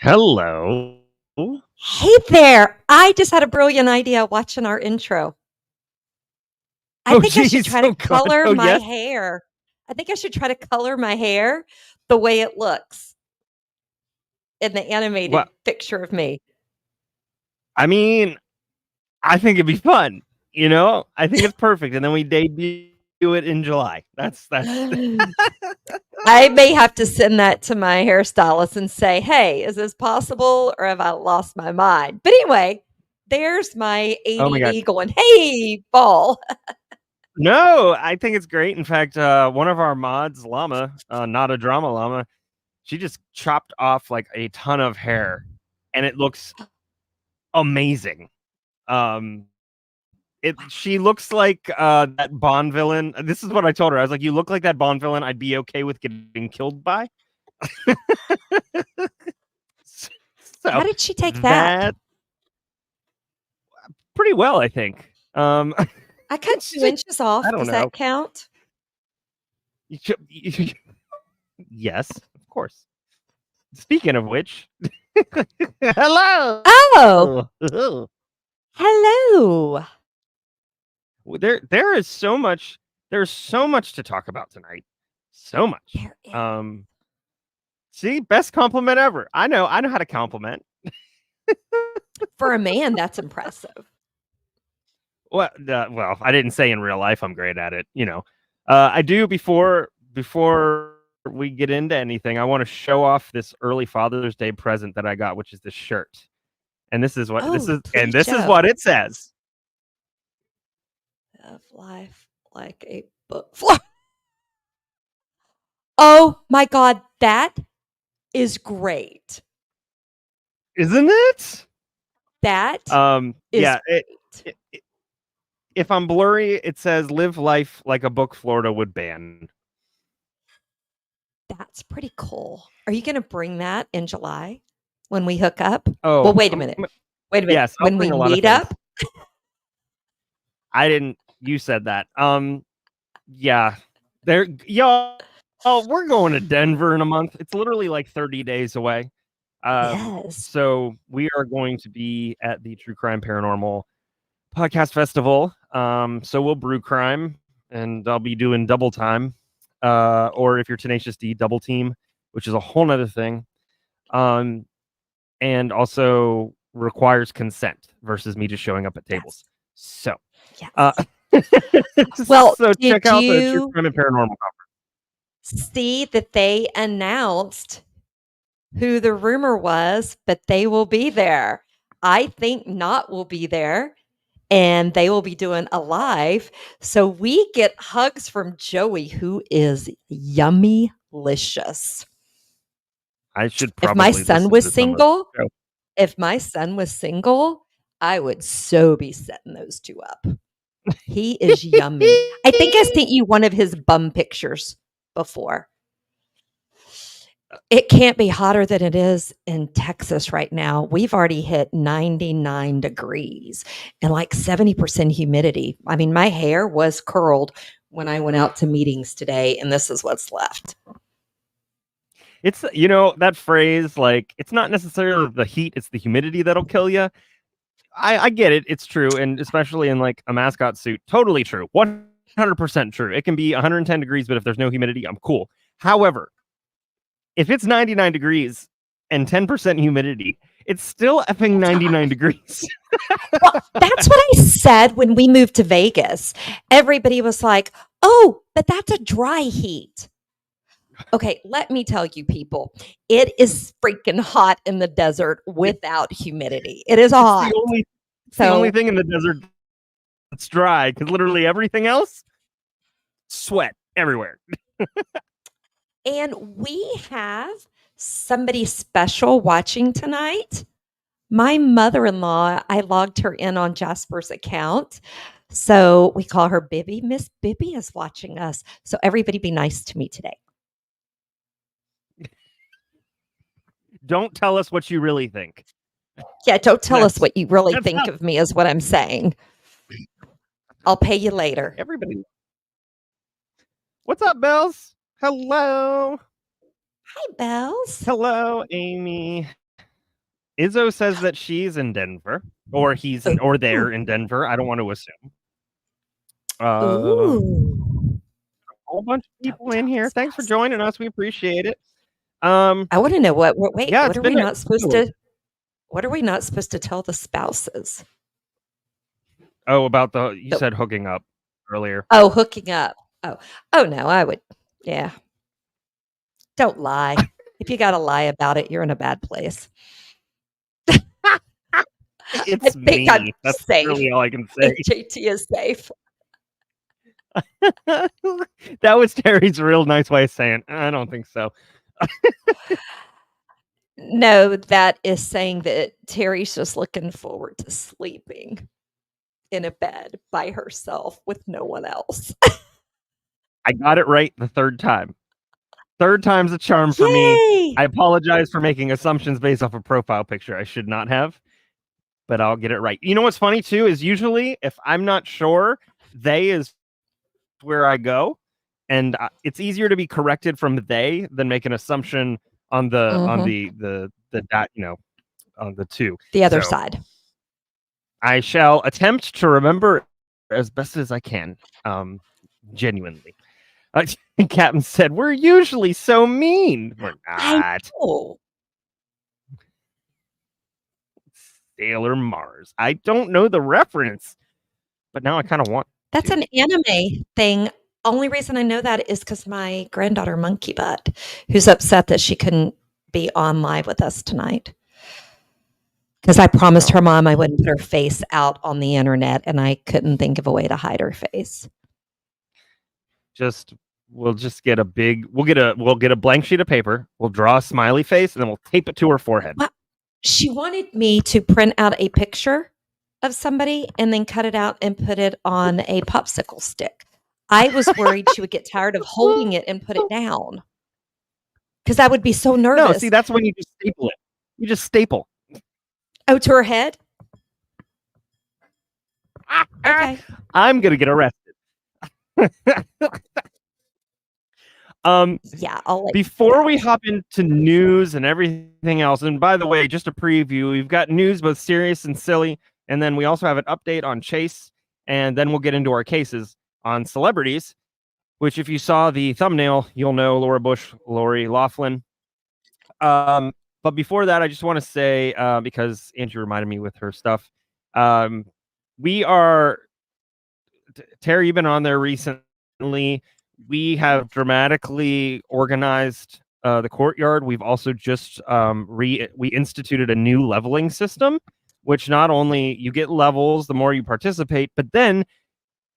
Hello. Hey there! I just had a brilliant idea watching our intro. I think I should try to color my hair. I think I should try to color my hair the way it looks in the animated picture of me. I mean, I think it'd be fun. You know, I think it's perfect. And then we debut it in July. That's. I may have to send that to my hairstylist and say, "Hey, is this possible, or have I lost my mind?" But anyway, there's my ADD going, "Hey, ball." No, I think it's great. In fact, one of our mods, Llama, not a drama llama, she just chopped off like a ton of hair, and it looks amazing. She looks like that Bond villain. This is what I told her. I was like, "You look like that Bond villain I'd be okay with getting killed by." How did she take that? Pretty well, I think. I cut 2 inches off. Does that count? Yes, of course. Speaking of which, hello. Oh, hello. There is so much. There's so much to talk about tonight. So much. See, best compliment ever. I know how to compliment. For a man, that's impressive. Well, I didn't say in real life I'm great at it. You know, I do before we get into anything. I want to show off this early Father's Day present that I got, which is this shirt. And this is what this is, and this is what it says. Of life like a book. Oh my God, that is great. Isn't it? That is yeah. If I'm blurry, it says "Live life like a book Florida would ban." That's pretty cool. Are you going to bring that in July when we hook up? Oh, well, wait a minute. Yes, when we meet up. I didn't. You said that. Yeah. There, y'all. Oh, we're going to Denver in a month. It's literally like 30 days away. Yes. So we are going to be at the True Crime Paranormal Podcast Festival. So we'll brew crime, and I'll be doing double time. Or if you're Tenacious D, double team, which is a whole nother thing. And also requires consent versus me just showing up at tables. So, well, so check out the True Crime and Paranormal Conference. See that they announced who the rumor was, but they will be there. I think Not will be there, and they will be doing a live. So we get hugs from Joey, who is yummy-licious. I should probably. If my son was single, I would so be setting those two up. He is yummy. I think I sent you one of his bum pictures before. It can't be hotter than it is in Texas right now. We've already hit 99 degrees and like 70% humidity. I mean, my hair was curled when I went out to meetings today, and this is what's left. It's, you know, that phrase, like, it's not necessarily the heat, it's the humidity that'll kill you. I get it. It's true. And especially in like a mascot suit, totally true. 100% true. It can be 110 degrees, but if there's no humidity, I'm cool. However, if it's 99 degrees and 10% humidity, it's still effing 99 degrees. Well, that's what I said when we moved to Vegas. Everybody was like, "Oh, but that's a dry heat." Okay, let me tell you, people, it is freaking hot in the desert without humidity. It is hot. It's the only thing in the desert that's dry, because literally everything else, sweat everywhere. And we have somebody special watching tonight. My mother-in-law, I logged her in on Jasper's account. So we call her Bibby. Miss Bibby is watching us. So everybody be nice to me today. Don't tell us what you really think. Yeah, don't tell us what you really think of me is what I'm saying. I'll pay you later. Everybody. What's up, Bells? Hello. Hi, Bells. Hello, Amy. Izzo says that she's in Denver, or or they're in Denver. I don't want to assume. Ooh. A whole bunch of people in Don't here. tell Thanks for us. joining us. We appreciate it. I want to know wait, Yeah, what it's are we been not supposed to tell the spouses? about you said hooking up earlier. Oh, hooking up. Oh no, I would. Yeah. Don't lie. If you got to lie about it, you're in a bad place. I It's think I'm me. That's safe. really all I can I say. think JT is safe. That was Terry's real nice way of saying, I don't think so. No, that is saying that Terry's just looking forward to sleeping in a bed by herself with no one else. I got it right the third time. Third time's a charm for me. Yay! I apologize for making assumptions based off a profile picture. I should not have, but I'll get it right. You know what's funny too is usually if I'm not sure, they is where I go, and it's easier to be corrected from they than make an assumption on the dot, on the two. The other So side. I shall attempt to remember as best as I can. Genuinely. Captain said, "We're usually so mean." We're I not. know. Sailor Mars. I don't know the reference, but now I kind of want. That's an anime thing. Only reason I know that is because my granddaughter Monkey Butt, who's upset that she couldn't be on live with us tonight. Because I promised her mom I wouldn't put her face out on the internet, and I couldn't think of a way to hide her face. We'll get a blank sheet of paper. We'll draw a smiley face, and then we'll tape it to her forehead. Well, she wanted me to print out a picture of somebody and then cut it out and put it on a popsicle stick. I was worried she would get tired of holding it and put it down because I would be so nervous. No, see, that's when you just staple it. You just staple. Oh, to her head? Okay. I'm going to get arrested. Yeah, I'll before we hop into news and everything else, and by the way, just a preview, we've got news both serious and silly, and then we also have an update on Chase, and then we'll get into our cases on celebrities, which if you saw the thumbnail, you'll know Laura Bush, Lori Loughlin. But before that, I just want to say, because Angie reminded me with her stuff, we are, Terry, you've been on there recently. We have dramatically organized the courtyard. We've also just we instituted a new leveling system, which not only you get levels the more you participate, but then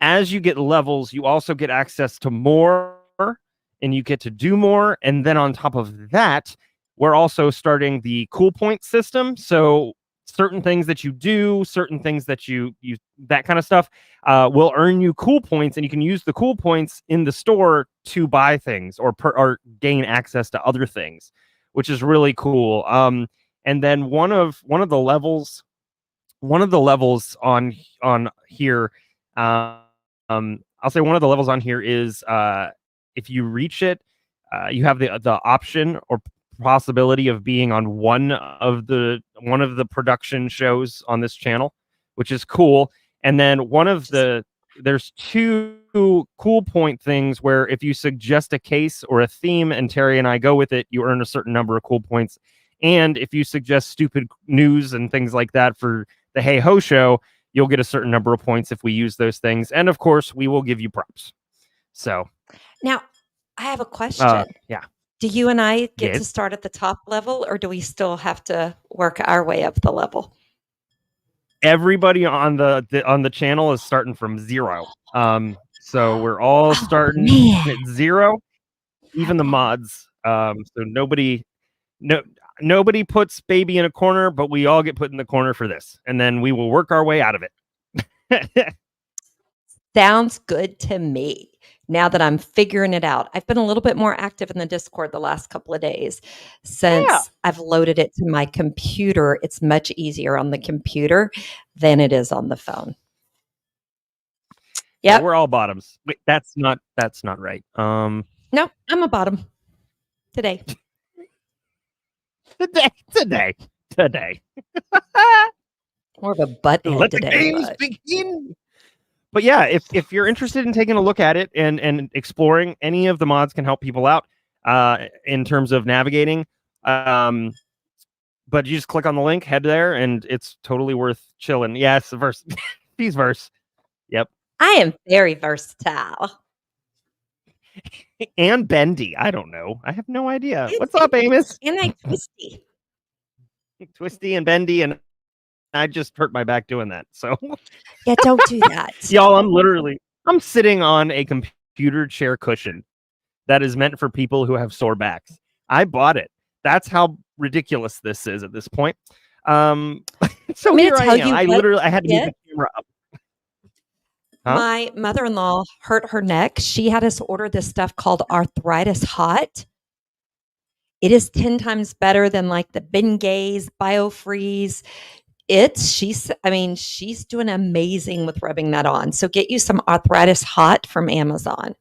as you get levels, you also get access to more and you get to do more. And then on top of that, we're also starting the cool point system. So certain things that you do, certain things that you that kind of stuff will earn you cool points, and you can use the cool points in the store to buy things or gain access to other things, which is really cool. And then one of the levels on here, I'll say one of the levels on here is if you reach it, you have the option or possibility of being on one of the production shows on this channel, which is cool. And then there's two cool point things where if you suggest a case or a theme and Terry and I go with it, you earn a certain number of cool points. And if you suggest stupid news and things like that for the Hey Ho show, you'll get a certain number of points if we use those things. And of course, we will give you props. So now I have a question. Yeah. Do you and I get to start at the top level, or do we still have to work our way up the level? Everybody on the channel is starting from 0. So we're all starting at 0, even the mods. So nobody puts baby in a corner, but we all get put in the corner for this, and then we will work our way out of it. Sounds good to me. Now that I'm figuring it out, I've been a little bit more active in the Discord the last couple of days since I've loaded it to my computer. It's much easier on the computer than it is on the phone. Yeah, we're all bottoms. Wait, that's not right. No, I'm a bottom today. Today. today. More of a butthead Let the today. games begin. But yeah, if you're interested in taking a look at it and exploring, any of the mods can help people out in terms of navigating. But you just click on the link, head there, and it's totally worth chilling. Yes, verse. These verse. Yep. I am very versatile. And bendy. I don't know. I have no idea. What's up, Amos? And I twisty. Twisty and bendy, and I just hurt my back doing that. So Yeah, don't do that. y'all, I'm sitting on a computer chair cushion that is meant for people who have sore backs. I bought it. That's how ridiculous this is at this point. So here I am. I had to move the camera up. Huh? My mother-in-law hurt her neck. She had us order this stuff called Arthritis Hot. It is 10 times better than like the Bengay's BioFreeze. She's doing amazing with rubbing that on. So get you some Arthritis Hot from Amazon,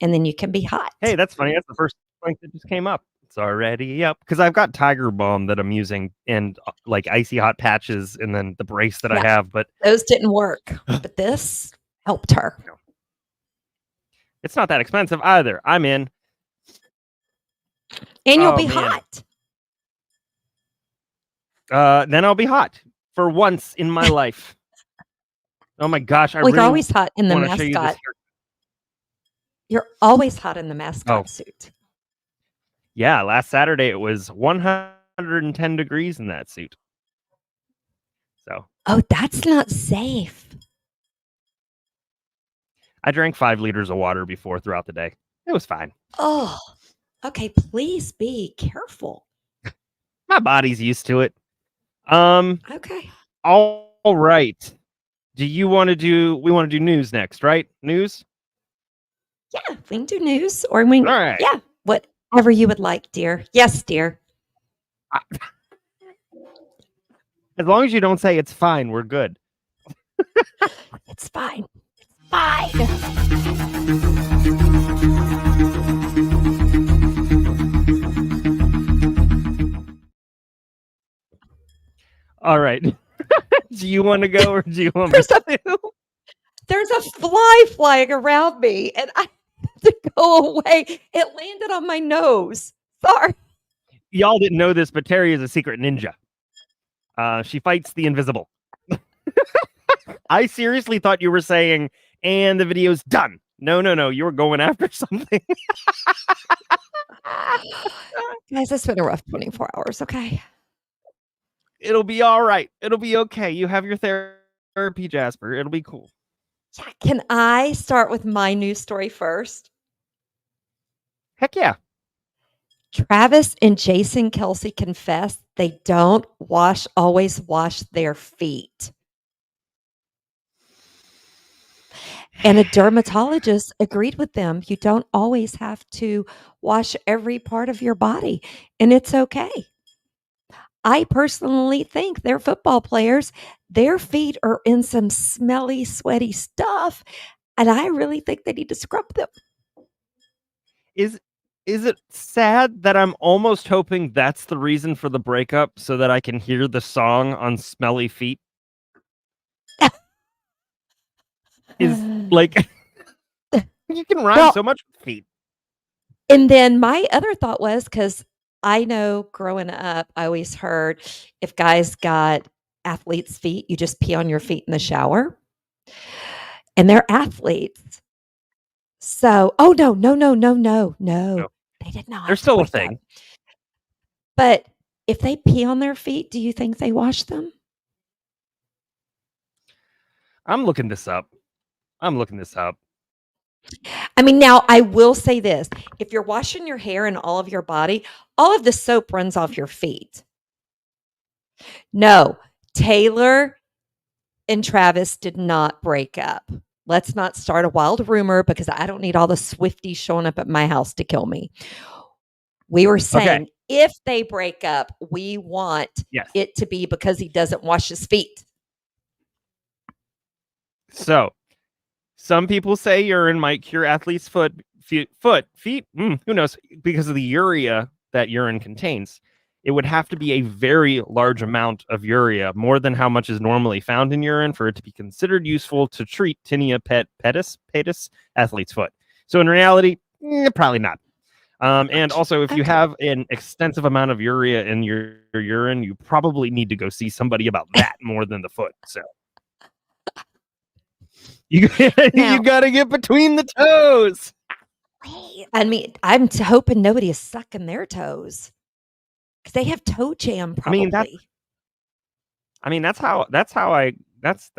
and then you can be hot. Hey, that's funny. That's the first link that just came up. It's already up because I've got Tiger Balm that I'm using and like icy hot patches, and then the brace that I have. But those didn't work. But this helped her. It's not that expensive either. I'm in. And you'll be hot. Then I'll be hot for once in my life. Oh my gosh. You're always hot in the mascot. You're always hot in the mascot suit. Yeah, last Saturday it was 110 degrees in that suit. So. Oh, that's not safe. I drank 5 liters of water throughout the day. It was fine. Oh, okay. Please be careful. My body's used to it. Okay. All right. We want to do news next, right? News? Yeah, we can do news or we can, all right. Yeah, whatever you would like, dear. Yes, dear. As long as you don't say it's fine, we're good. It's fine. It's fine. All right. Do you want to go or do you want me to? There's a fly flying around me and I have to go away. It landed on my nose. Sorry. Y'all didn't know this, but Terry is a secret ninja. She fights the invisible. I seriously thought you were saying, and the video's done. No. You were going after something. Guys, it's been a rough 24 hours, okay? It'll be all right. It'll be okay. You have your therapy, Jasper. It'll be cool. Yeah, can I start with my news story first? Heck yeah. Travis and Jason Kelsey confess they don't always wash their feet. And a dermatologist agreed with them. You don't always have to wash every part of your body, and it's okay. I personally think they're football players. Their feet are in some smelly, sweaty stuff, and I really think they need to scrub them. Is it sad that I'm almost hoping that's the reason for the breakup so that I can hear the song on Smelly Feet? Is like you can rhyme so much with feet. And then my other thought was, because I know growing up, I always heard if guys got athletes' feet, you just pee on your feet in the shower. And they're athletes. So, no. They did not. They're still a thing. But if they pee on their feet, do you think they wash them? I'm looking this up. I mean, now I will say this. If you're washing your hair and all of your body, all of the soap runs off your feet. No, Taylor and Travis did not break up. Let's not start a wild rumor because I don't need all the Swifties showing up at my house to kill me. We were saying if they break up, we want it to be because he doesn't wash his feet. So, some people say urine might cure athletes' feet. Who knows? Because of the urea that urine contains. it would have to be a very large amount of urea, more than how much is normally found in urine, for it to be considered useful to treat tinea pedis, athlete's foot. So in reality, probably not. And also, if you have an extensive amount of urea in your urine, you probably need to go see somebody about that more than the foot. So you got to get between the toes. I mean, I'm hoping nobody is sucking their toes because they have toe jam. Probably. That's how I that's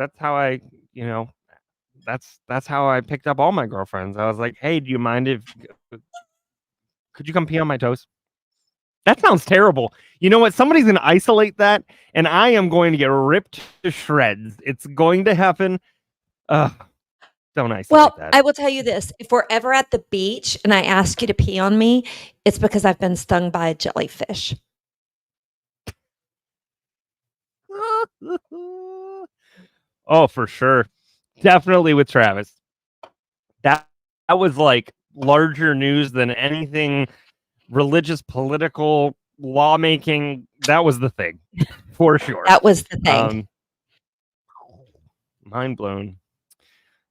how I picked up all my girlfriends. I was like, hey, do you mind if could you come pee on my toes? That sounds terrible. You know what? Somebody's going to isolate that, and I am going to get ripped to shreds. It's going to happen. Don't isolate that. I will tell you this. If we're ever at the beach and I ask you to pee on me, it's because I've been stung by a jellyfish. Oh, for sure. Definitely with Travis. That was like larger news than anything religious, political, lawmaking. That was the thing, for sure. That was the thing. Mind blown.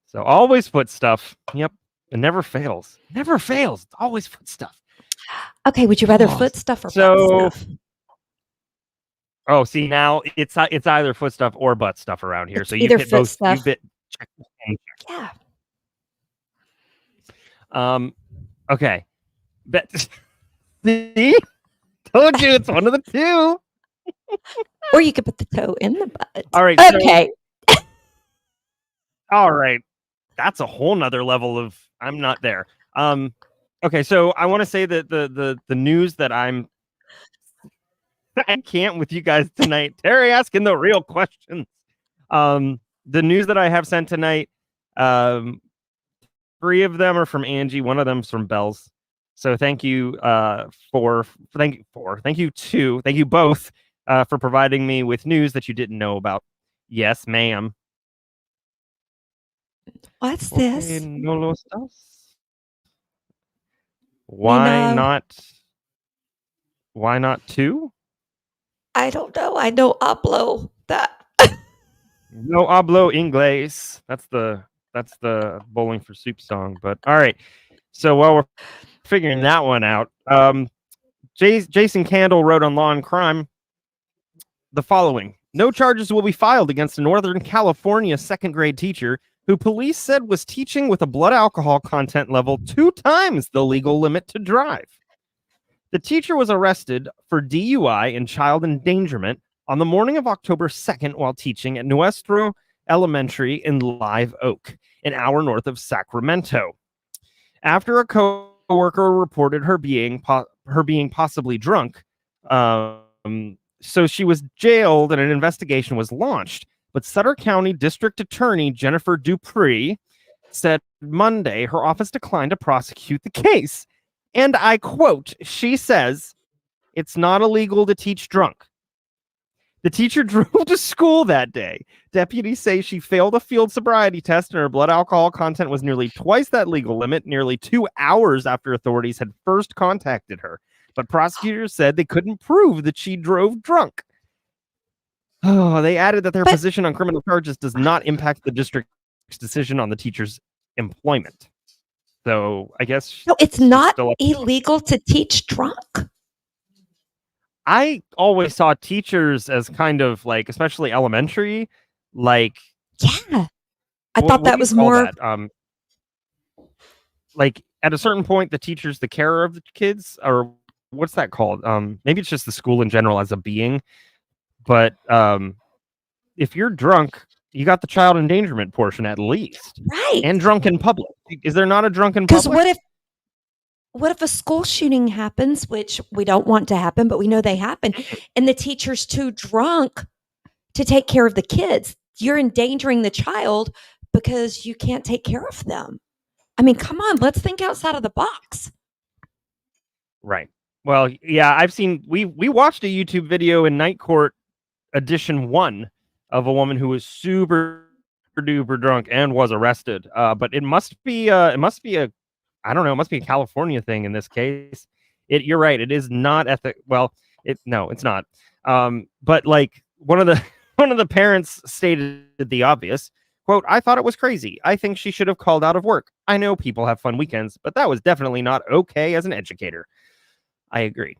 So always foot stuff. Yep. It never fails. Never fails. It's always foot stuff. Okay. Would you rather foot stuff or butt stuff? Oh, see, now it's either foot stuff or butt stuff around here. It's so you either hit foot both. Stuff. Yeah. Yeah. Okay. See? Told you it's one of the two. Or you could put the toe in the butt. All right. Okay. All right. That's a whole nother level of I'm not there. Okay, so I want to say that the news that I can't with you guys tonight. Terry asking the real questions. The news that I have sent tonight, 3 of them are from Angie, one of them's from Bells. So thank you thank you both for providing me with news that you didn't know about. Yes, ma'am. What's this? No lo estás. Why not 2? I don't know. I know hablo that. No hablo inglés. That's the Bowling for Soup song. But all right. So while we're figuring that one out, Jason Candle wrote on Law and Crime the following: no charges will be filed against a Northern California 2nd grade teacher who police said was teaching with a blood alcohol content level 2 times the legal limit to drive. The teacher was arrested for DUI and child endangerment on the morning of October 2nd while teaching at Nuestro Elementary in Live Oak, an hour north of Sacramento. After a coworker reported her being possibly drunk, so she was jailed and an investigation was launched. But Sutter County District Attorney Jennifer Dupree said Monday her office declined to prosecute the case. And I quote, she says, "It's not illegal to teach drunk." The teacher drove to school that day. Deputies say she failed a field sobriety test and her blood alcohol content was nearly twice that legal limit, nearly 2 hours after authorities had first contacted her. But prosecutors said they couldn't prove that she drove drunk. Oh, they added that their position on criminal charges does not impact the district's decision on the teacher's employment. So I guess no, it's not illegal to teach drunk. I always saw teachers as kind of like, especially elementary, like yeah. I thought that was more that? Like at a certain point, the teacher's the carer of the kids, or what's that called? Maybe it's just the school in general as a being. But if you're drunk, you got the child endangerment portion at least. Right. And drunk in public. Is there not a drunk in public? Because what if a school shooting happens, which we don't want to happen, but we know they happen, and the teacher's too drunk to take care of the kids? You're endangering the child because you can't take care of them. I mean, come on, let's think outside of the box. Right. Well, yeah, I've seen, we watched a YouTube video in Night Court edition 1 of a woman who was super duper drunk and was arrested. But it must be a California thing in this case. You're right. It is not ethical. Well, No, it's not. But like one of the one of the parents stated the obvious. Quote, I thought it was crazy. I think she should have called out of work. I know people have fun weekends, but that was definitely not okay as an educator. I agree.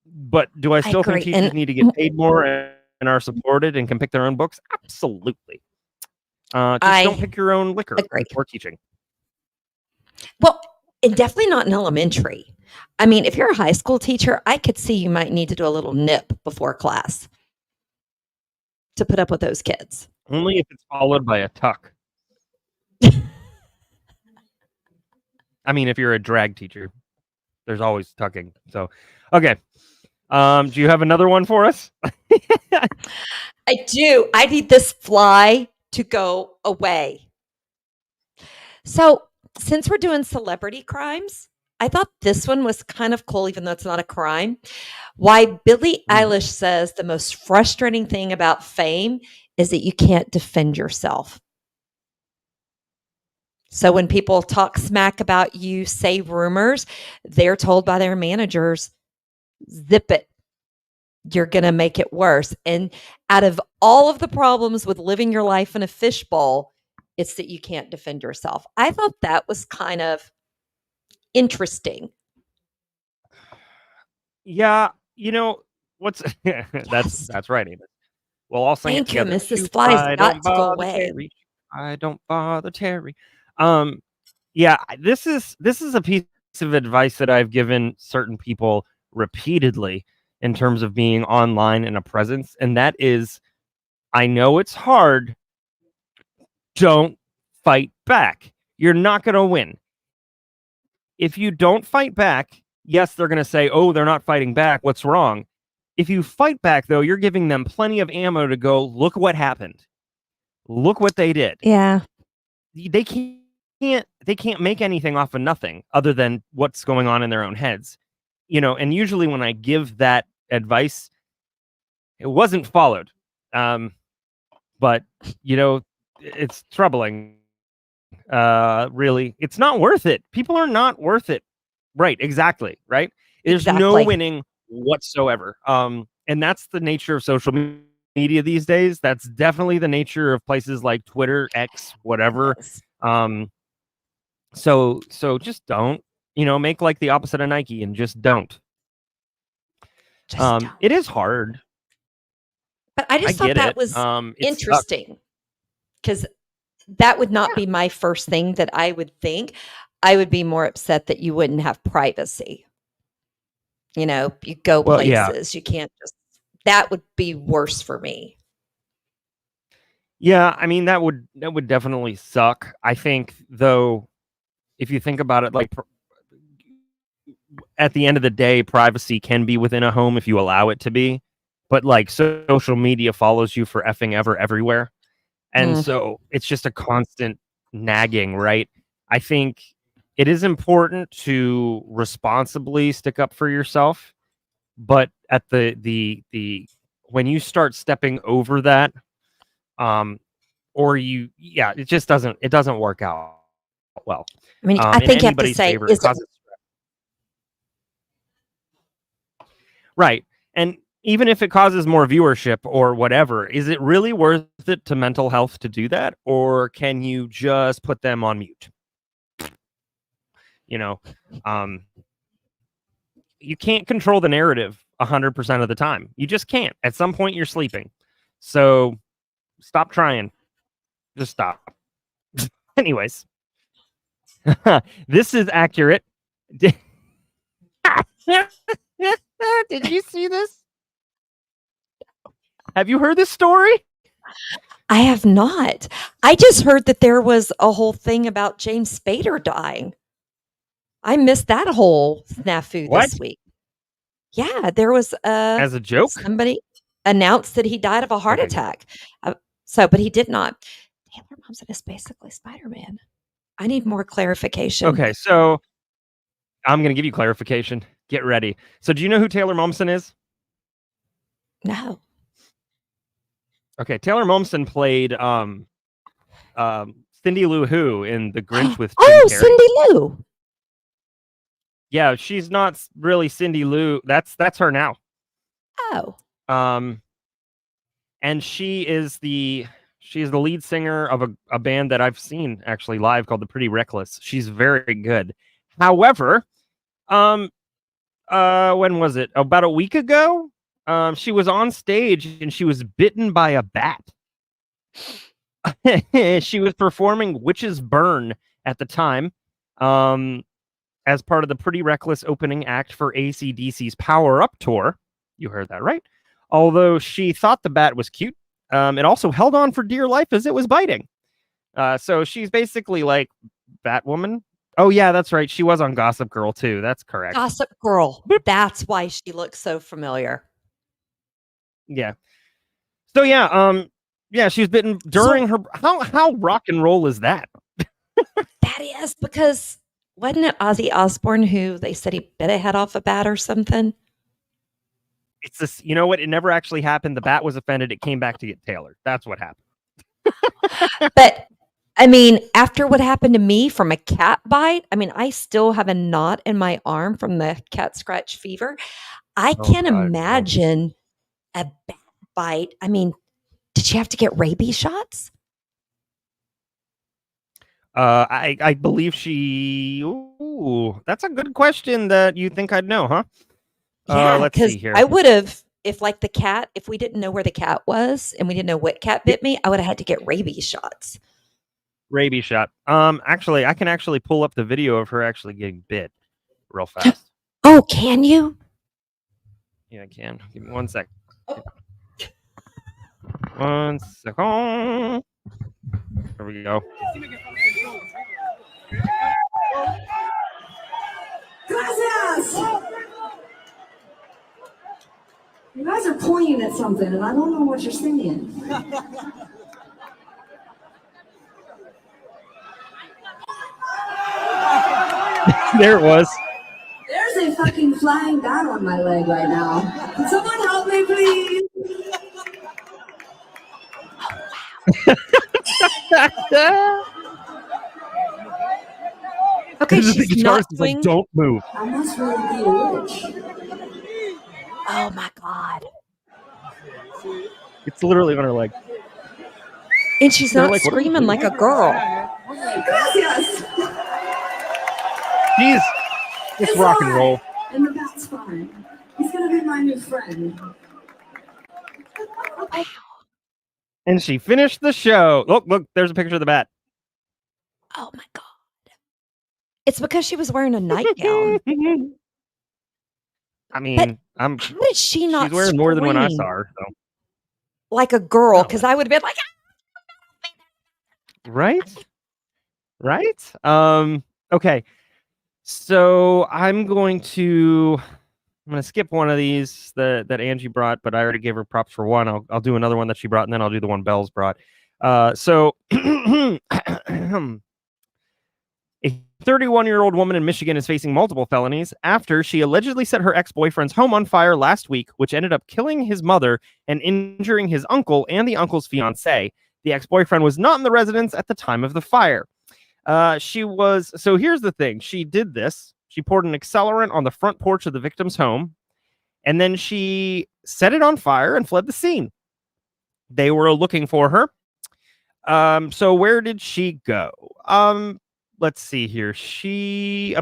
But do I I still think agree. teachers And need to get paid more and are supported and can pick their own books? Absolutely. Just don't I pick your own liquor agree. before teaching. Well, and definitely not in elementary. I mean, if you're a high school teacher, I could see you might need to do a little nip before class to put up with those kids. Only if it's followed by a tuck. I mean, if you're a drag teacher, there's always tucking. So, okay. Do you have another one for us? I do. I need this fly to go away. So, since we're doing celebrity crimes, I thought this one was kind of cool, even though it's not a crime. Why Billie Eilish says the most frustrating thing about fame is that you can't defend yourself. So when people talk smack about you, say rumors, they're told by their managers, zip it. You're going to make it worse. And out of all of the problems with living your life in a fishbowl, it's that you can't defend yourself. I thought that was kind of interesting. Yeah, what's Yes. that's right, Amos. We'll all sing it Thank you, together. Miss. This Shoot, fly's I got don't to go bother away. Terry. I don't bother Terry. Um, yeah, this is a piece of advice that I've given certain people repeatedly in terms of being online and a presence, and that is, I know it's hard. Don't fight back. You're not going to win. If you don't fight back, yes, they're going to say, oh, they're not fighting back. What's wrong? If you fight back, though, you're giving them plenty of ammo to go, look what happened. Look what they did. Yeah. They can't make anything off of nothing other than what's going on in their own heads. And usually when I give that advice, it wasn't followed. But it's troubling. Really, it's not worth it. People are not worth it. Right, exactly. Right. There's no Exactly. winning whatsoever. And that's the nature of social media these days. That's definitely the nature of places like Twitter, X, whatever. Yes. So just don't, make like the opposite of Nike and just don't. Just don't. It is hard. But I just thought that was interesting because that would not be my first thing that I would think. I would be more upset that you wouldn't have privacy. You go places, you can't just, that would be worse for me. Yeah, I mean, that would definitely suck. I think, though, if you think about it, like at the end of the day, privacy can be within a home if you allow it to be. But like social media follows you for effing ever everywhere. And so it's just a constant nagging, right? I think it is important to responsibly stick up for yourself. But at the when you start stepping over that, or it just doesn't work out well. I mean, I think you have to say, is it right? And even if it causes more viewership or whatever, is it really worth it to mental health to do that? Or can you just put them on mute? You can't control the narrative 100% of the time. You just can't. At some point, you're sleeping. So stop trying. Just stop. Anyways, this is accurate. Did you see this? Have you heard this story? I have not. I just heard that there was a whole thing about James Spader dying. I missed that whole snafu this week. Yeah, there was as a joke. Somebody announced that he died of a heart attack. But he did not. Taylor Momsen is basically Spider-Man. I need more clarification. Okay, so I'm going to give you clarification. Get ready. So do you know who Taylor Momsen is? No. Okay, Taylor Momsen played Cindy Lou Who in The Grinch with Jim Carrey. Cindy Lou. Yeah, she's not really Cindy Lou. That's her now. Oh. And she is the lead singer of a band that I've seen actually live called The Pretty Reckless. She's very good. However, when was it? About a week ago, she was on stage and she was bitten by a bat. She was performing Witch's Burn at the time, as part of the Pretty Reckless opening act for AC/DC's Power Up tour. You heard that right. Although she thought the bat was cute, it also held on for dear life as it was biting. So she's basically like Batwoman. Oh yeah, that's right. She was on Gossip Girl too. That's correct. Gossip Girl. That's why she looks so familiar. Yeah. So yeah, she's bitten during her. How rock and roll is that? That is because wasn't it Ozzy Osbourne who they said he bit a head off a bat or something? It's this. You know what? It never actually happened. The bat was offended. It came back to get tailored. That's what happened. But I mean, after what happened to me from a cat bite, I mean, I still have a knot in my arm from the cat scratch fever. I can't imagine a bat bite. I mean, did she have to get rabies shots? I believe she. Ooh, that's a good question that you think I'd know, huh? Yeah, let's see here. I would have, if like the cat, if we didn't know where the cat was and we didn't know what cat bit me, I would have had to get rabies shots. Rabies shot. Actually, I can actually pull up the video of her actually getting bit real fast. Oh, can you? Yeah, I can. Give me 1 sec. 1 second. There we go. Gracias! You guys are pointing at something, and I don't know what you're saying. There it was. There's a fucking flying bat on my leg right now. Can someone help me, please? Okay, The she's guitarist not is doing. like, don't move. I must really be a witch. Oh my god! It's literally on her leg. And she's They're not like, what are we screaming doing? like a girl. Gracias! Jeez. It's rock and roll. And the bat's fine. He's gonna be my new friend. And she finished the show. Look, there's a picture of the bat. Oh my god! It's because she was wearing a nightgown. I mean, How did she not? she's wearing more than when I scream saw her. So. like a girl, because I would have been like, Right. Okay. So I'm going to skip one of these that Angie brought, but I already gave her props for one. I'll do another one that she brought, and then I'll do the one Belle's brought. So a 31-year-old woman in Michigan is facing multiple felonies after she allegedly set her ex-boyfriend's home on fire last week, which ended up killing his mother and injuring his uncle and the uncle's fiancée. The ex-boyfriend was not in the residence at the time of the fire. So here's the thing. She did this. She poured an accelerant on the front porch of the victim's home, and then she set it on fire and fled the scene. They were looking for her. So where did she go? Let's see here. She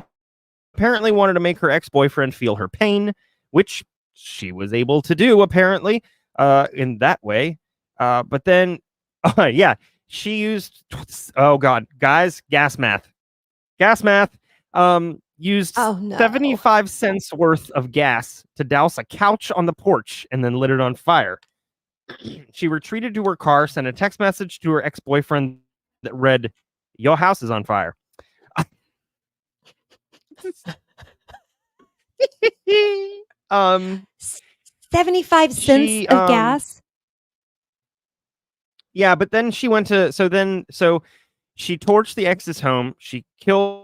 apparently wanted to make her ex-boyfriend feel her pain, which she was able to do, apparently, in that way. But then, she used, oh God, guys, gas math. Used 75 cents worth of gas to douse a couch on the porch and then lit it on fire. She retreated to her car, sent a text message to her ex-boyfriend that read, "Your house is on fire." 75 cents of gas. Yeah, but then she went to so she torched the ex's home. She killed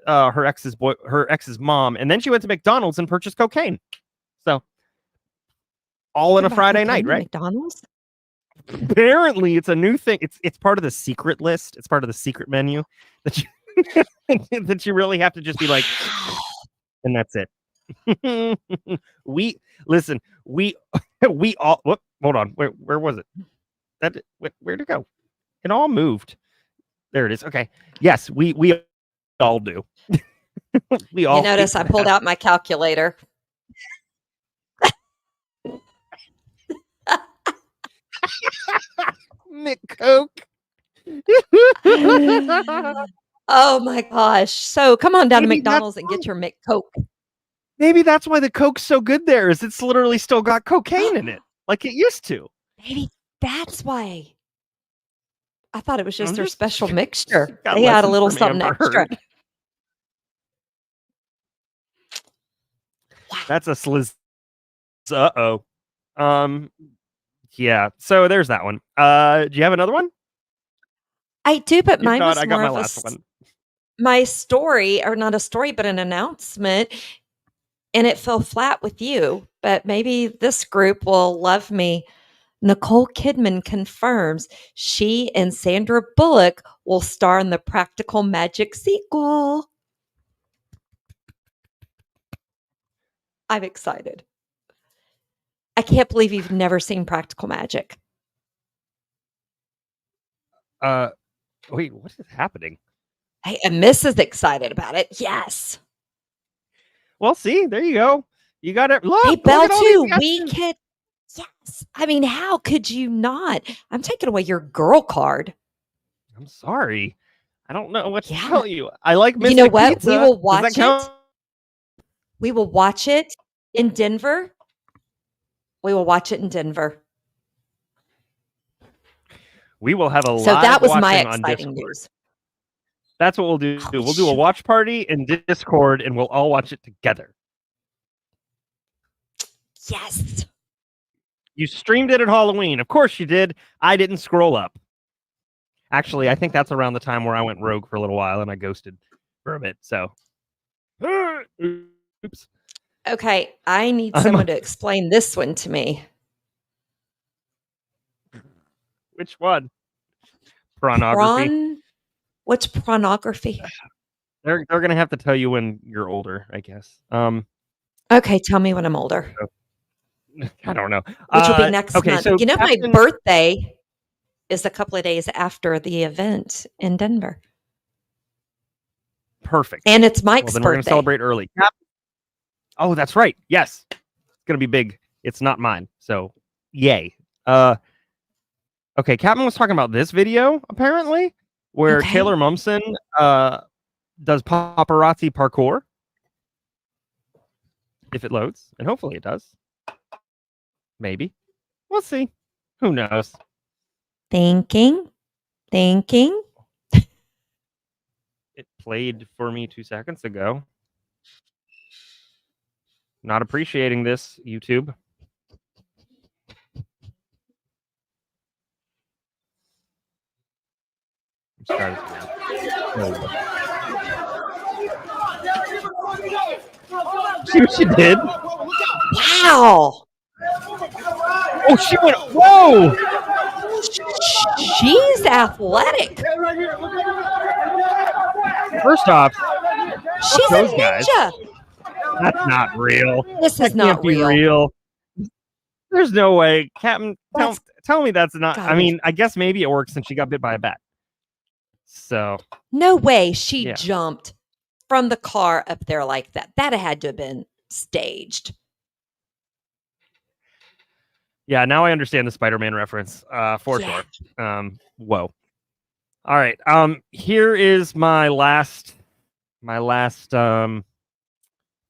her ex's mom, and then she went to McDonald's and purchased cocaine. So all in a Friday night, right? McDonald's. Apparently, it's a new thing. It's part of the secret list. It's part of the secret menu that you that you really have to just be like, and that's it. we listen. We all. Whoop, hold on. Where was it? Where'd it go? It all moved. There it is. Okay. Yes, we all do. We all. You notice I pulled out my calculator. McCoke. Oh my gosh. So come on down to Maybe McDonald's that's and get your McCoke. Maybe that's why the Coke's so good there, is it's literally still got cocaine in it, like it used to. Maybe that's why. I thought it was just I'm their just- special mixture. got They had a lessons little from something Amber extra. Heard. That's a sliz. Uh-oh. Yeah. So there's that one. Do you have another one? I do, but If mine not, was I got more my of last one. my story, or not a story, but an announcement. And it fell flat with you, but maybe this group will love me. Nicole Kidman confirms she and Sandra Bullock will star in the Practical Magic sequel. I'm excited. I can't believe you've never seen Practical Magic. Wait, what is happening? Hey, and Miss is excited about it. Yes. Well, see, there you go. You got it. Look, Hey, look Belle at all these too. guys. We could. Yes. I mean, how could you not? I'm taking away your girl card. I'm sorry. I don't know what to Yeah. tell you. I like You Mystic know what? Pizza. We will Does watch that count? We will watch it in Denver. We will watch it in Denver. We will have a So live that was my watching on exciting Discord. news. That's what we'll do. Oh, We'll do a sure. watch party in Discord, and we'll all watch it together. Yes. You streamed it at Halloween. Of course you did. I didn't scroll up. Actually, I think that's around the time where I went rogue for a little while and I ghosted for a bit. So, oops. Okay, I need someone to explain this one to me. Which one? Pornography. What's pornography? They're gonna have to tell you when you're older, I guess. Okay, tell me when I'm older. I don't know. Which will be next okay, month. so You know, Captain- my birthday is a couple of days after the event in Denver. Perfect. And it's Mike's then we're gonna birthday. celebrate early. Oh, that's right. Yes. It's gonna be big. It's not mine. So yay. Okay, Captain was talking about this video, apparently, where Okay. Taylor Momsen does paparazzi parkour. If it loads, and hopefully it does. Maybe. We'll see. Who knows? Thinking. It played for me 2 seconds ago. Not appreciating this, YouTube. Let's try this again. See what she did? Wow. Oh, she went. Whoa! She's athletic. First off, She's a those guys. ninja. That's not real. This That is not can't be real. real. There's no way. Captain, tell me that's not. gotta I be- mean, I guess maybe it works since she got bit by a bat. So, No way she Yeah. jumped from the car up there like that. That had to have been staged. yeah, now I understand the Spider-Man reference for Yeah. sure. Whoa. All right. Here is my last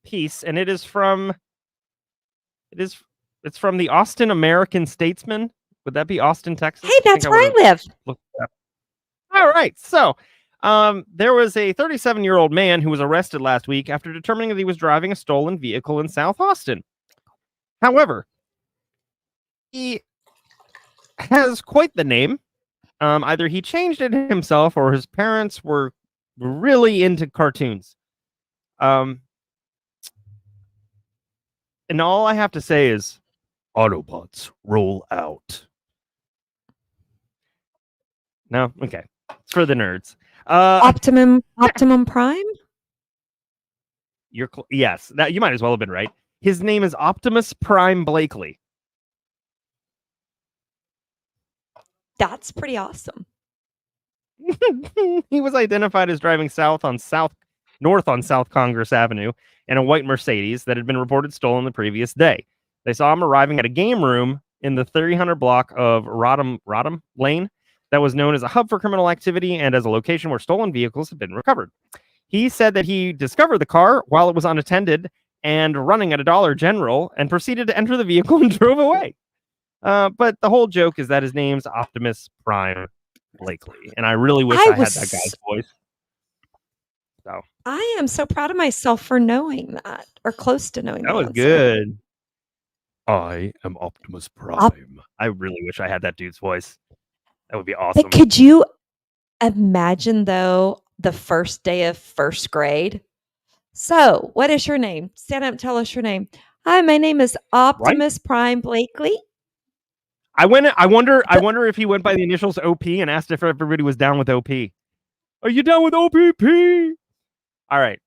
piece, and it's from the Austin American Statesman. Would that be Austin, Texas? Hey, that's where I live. Looked it up. All right. So, there was a 37-year-old man who was arrested last week after determining that he was driving a stolen vehicle in South Austin. However, he has quite the name. Either he changed it himself or his parents were really into cartoons. And all I have to say is, Autobots roll out. No? Okay. It's for the nerds. Optimum Prime? Yes, that you might as well have been right. His name is Optimus Prime Blakely. That's pretty awesome. He was identified as driving north on South Congress Avenue in a white Mercedes that had been reported stolen the previous day. They saw him arriving at a game room in the 300 block of Rodham Lane that was known as a hub for criminal activity and as a location where stolen vehicles had been recovered. He said that he discovered the car while it was unattended and running at a Dollar General and proceeded to enter the vehicle and drove away. But the whole joke is that his name's Optimus Prime Blakely, and I really wish I had that guy's voice. So I am so proud of myself for knowing that, or close to knowing that was answer. good. I am Optimus Prime. I really wish I had that dude's voice. That would be awesome. But could you imagine, though, the first day of first grade? So, what is your name? Stand up and tell us your name. Hi, my name is Optimus Prime Blakely. I wonder if he went by the initials OP and asked if everybody was down with OP. Are you down with OPP? All right.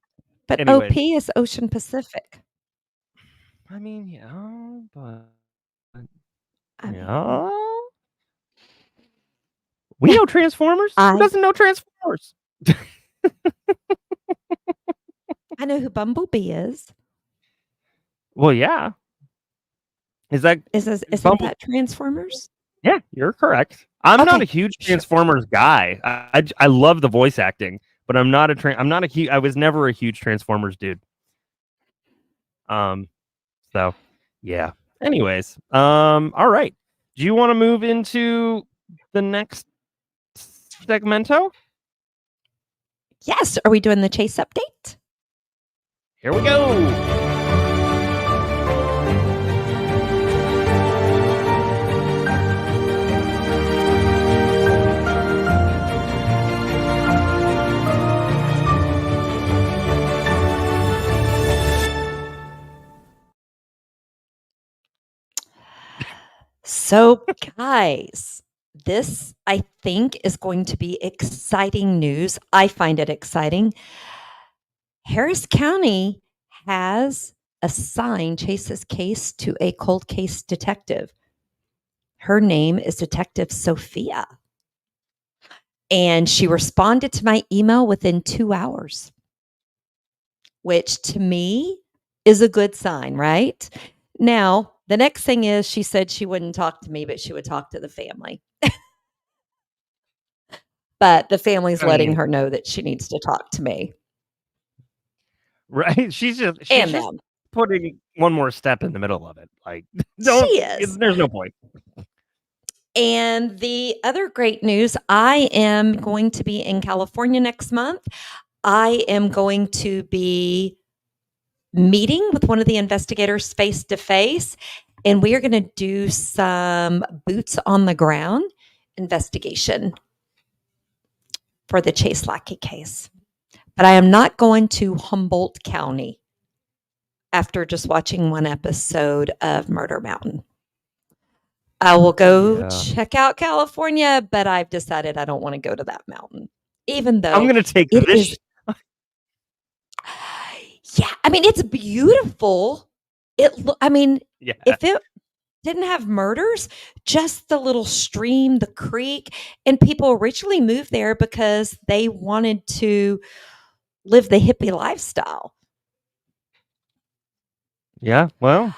But anyways. OP is Ocean Pacific. I mean, yeah, but we know Transformers. Who doesn't know Transformers? I know who Bumblebee is. Well, yeah. Isn't that Transformers? Yeah, you're correct. I'm not a huge Transformers guy. I love the voice acting, but I was never a huge Transformers dude. So yeah. Anyways, all right. Do you want to move into the next segmento? Yes. Are we doing the Chase update? Here we go. So, guys, this, I think, is going to be exciting news. I find it exciting. Harris County has assigned Chase's case to a cold case detective. Her name is Detective Sophia. And she responded to my email within 2 hours, which to me is a good sign, right? Now, the next thing is she said she wouldn't talk to me, but she would talk to the family. But the family's letting her know that she needs to talk to me. Right? She's just putting one more step in the middle of it. Like, she is. There's no point. And the other great news, I am going to be in California next month. I am going to be meeting with one of the investigators face to face, and we are going to do some boots on the ground investigation for the Chase Lackey case. But I am not going to Humboldt County after just watching one episode of Murder Mountain. I will go check out California, but I've decided I don't want to go to that mountain, even though I'm going to take this. Yeah, I mean, it's beautiful. If it didn't have murders, just the little stream, the creek, and people originally moved there because they wanted to live the hippie lifestyle. Yeah, well,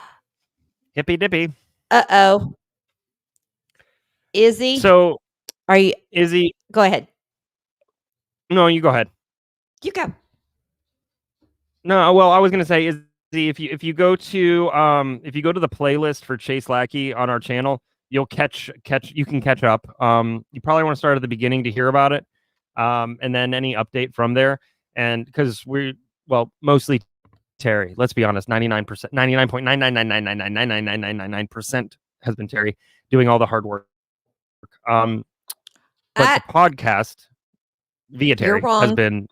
hippy dippy. Uh-oh. Izzy? So, Izzy? Go ahead. No, you go ahead. You go. No, well, I was gonna say, Izzy, if you go to the playlist for Chase Lackey on our channel, you'll you can catch up. You probably want to start at the beginning to hear about it, and then any update from there. And because mostly Terry. Let's be honest, 99%, 99.999999999% has been Terry doing all the hard work. But the podcast via Terry has been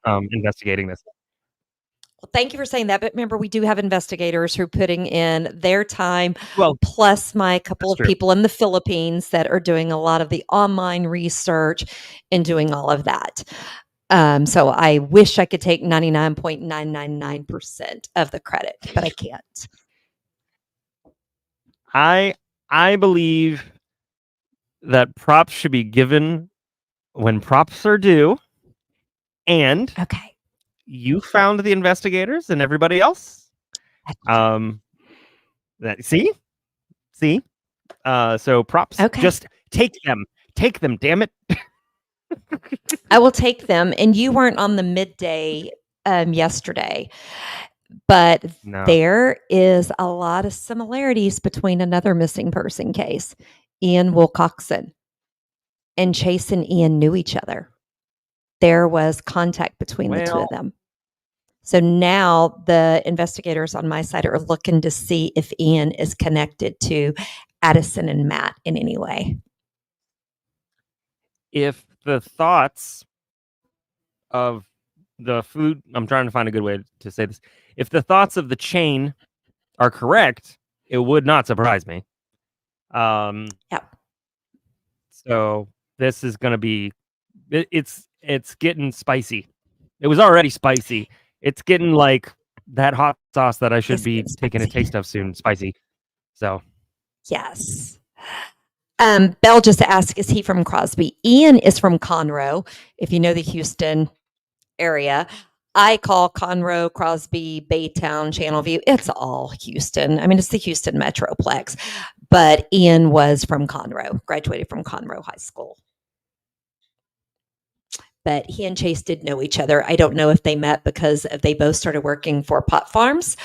investigating this. Well, thank you for saying that. But remember, we do have investigators who are putting in their time, plus my couple of people in the Philippines that are doing a lot of the online research and doing all of that. So I wish I could take 99.999% of the credit, but I can't. I believe that props should be given when props are due, and Okay. you found the investigators and everybody else. See. So props. Okay. Just take them. Damn it. I will take them. And you weren't on the midday yesterday, but No. there is a lot of similarities between another missing person case. Ian Wilcoxon and Chase and Ian knew each other. There was contact between the two of them. So now the investigators on my side are looking to see if Ian is connected to Addison and Matt in any way. If the thoughts of the food, I'm trying to find a good way to say this. If the thoughts of the chain are correct, it would not surprise me. Yep. So this is going to be, it's getting spicy. It was already spicy. It's getting like that hot sauce that I should be taking a taste of soon. Spicy. So. Yes. Belle just asked, is he from Crosby? Ian is from Conroe, if you know the Houston area. I call Conroe, Crosby, Baytown, Channelview. It's all Houston. I mean, it's the Houston Metroplex. But Ian was from Conroe, graduated from Conroe High School. But he and Chase did know each other. I don't know if they met because they both started working for pot farms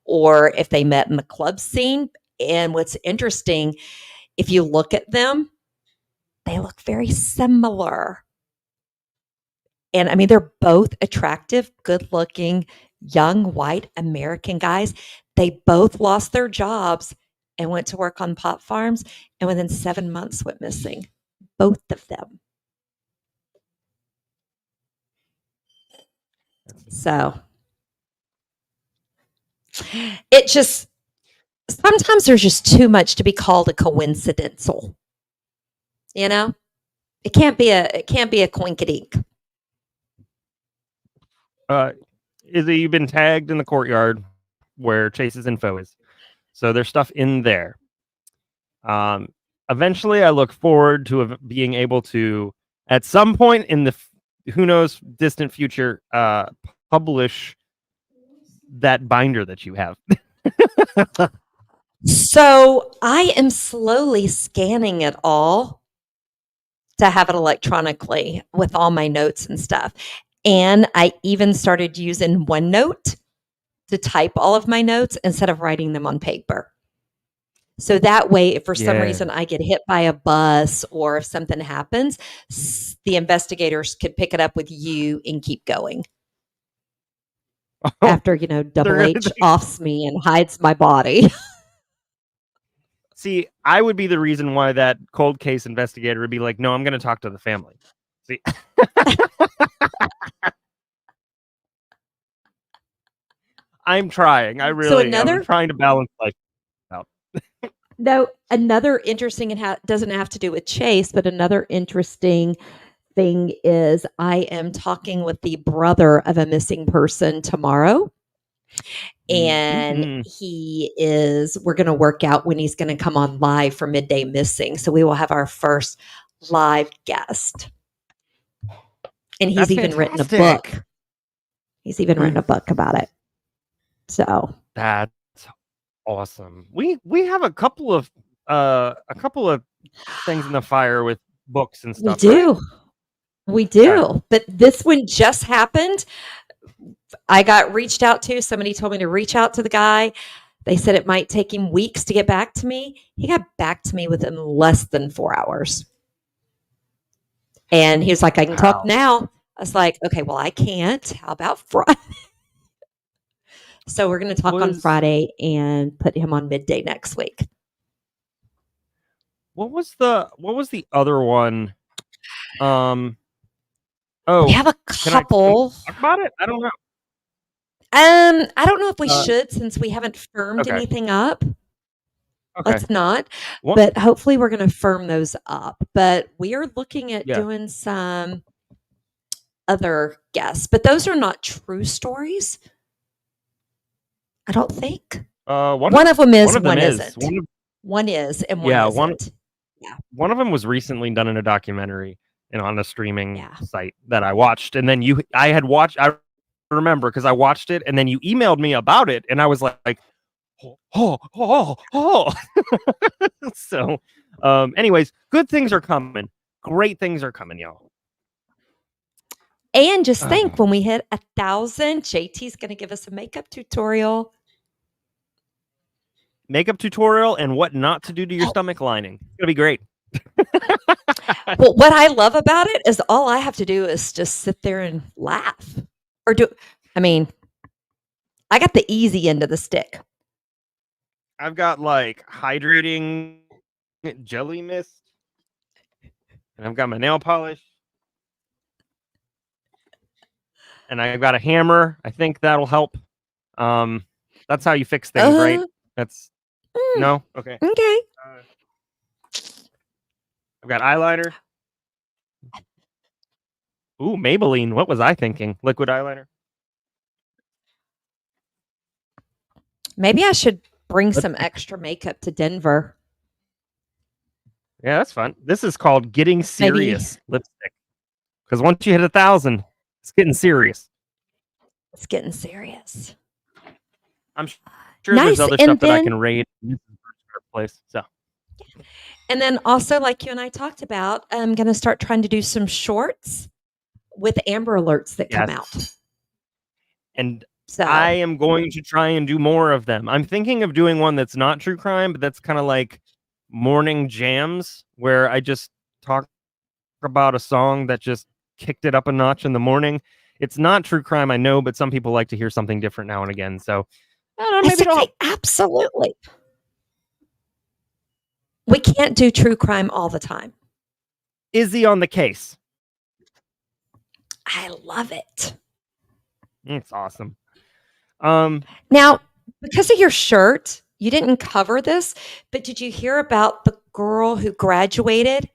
or if they met in the club scene. And what's interesting, if you look at them, they look very similar. And I mean, they're both attractive, good-looking, young, white American guys. They both lost their jobs and went to work on pot farms, and within 7 months went missing. Both of them. So it just, sometimes there's just too much to be called a coincidental. You know? It can't be a coinkydink. Izzy, you've been tagged in the courtyard where Chase's info is. So there's stuff in there. Eventually, I look forward to being able to, at some point in the who knows distant future, publish that binder that you have. So I am slowly scanning it all to have it electronically with all my notes and stuff. And I even started using OneNote to type all of my notes instead of writing them on paper. So that way, if for some reason I get hit by a bus or if something happens, the investigators could pick it up with you and keep going. After, Double H offs me and hides my body. See, I would be the reason why that cold case investigator would be like, no, I'm going to talk to the family. See? I'm trying. I'm trying to balance life out. No, another interesting, and doesn't have to do with Chase, but another interesting thing is I am talking with the brother of a missing person tomorrow. And we're going to work out when he's going to come on live for Midday Missing. So we will have our first live guest. And he's even written a book. He's even written a book about it. So that's awesome. We have a couple of things in the fire with books and stuff. We do. But this one just happened. I got reached out to. Somebody told me to reach out to the guy. They said it might take him weeks to get back to me. He got back to me within less than 4 hours. And he was like, I can talk now. I was like, okay, well, I can't. How about Friday? So we're going to talk on Friday and put him on midday next week. What was the other one? We have a couple. Can I talk about it? I don't know. I don't know if we should, since we haven't firmed anything up. Okay. Let's not. But hopefully we're going to firm those up. But we are looking at doing some other guests, but those are not true stories. I don't think. One of them is, one isn't. One is, and one isn't. One of them was recently done in a documentary and on a streaming site that I watched. And then I remember because I watched it and then you emailed me about it and I was like, oh. So, anyways, good things are coming. Great things are coming, y'all. And just think, when we hit 1,000, JT's going to give us a makeup tutorial. Makeup tutorial and what not to do to your stomach lining. It's gonna be great. Well, what I love about it is all I have to do is just sit there and laugh. I got the easy end of the stick. I've got like hydrating jelly mist, and I've got my nail polish, and I've got a hammer. I think that'll help. That's how you fix things, right? That's no? Okay. Okay. I've got eyeliner. Ooh, Maybelline. What was I thinking? Liquid eyeliner. Maybe I should bring some extra makeup to Denver. Yeah, that's fun. This is called Getting Serious lipstick. Because once you hit 1,000, it's getting serious. It's getting serious. I'm sure there's other stuff that I can raid in this place. So. And then also, like you and I talked about, I'm going to start trying to do some shorts with Amber Alerts that come out. And I am going to try and do more of them. I'm thinking of doing one that's not true crime, but that's kind of like morning jams, where I just talk about a song that just kicked it up a notch in the morning. It's not true crime, I know, but some people like to hear something different now and again. So, I don't know, maybe okay. Absolutely. We can't do true crime all the time. Izzy on the case. I love it. It's awesome. Now, because of your shirt, you didn't cover this, but did you hear about the girl who graduated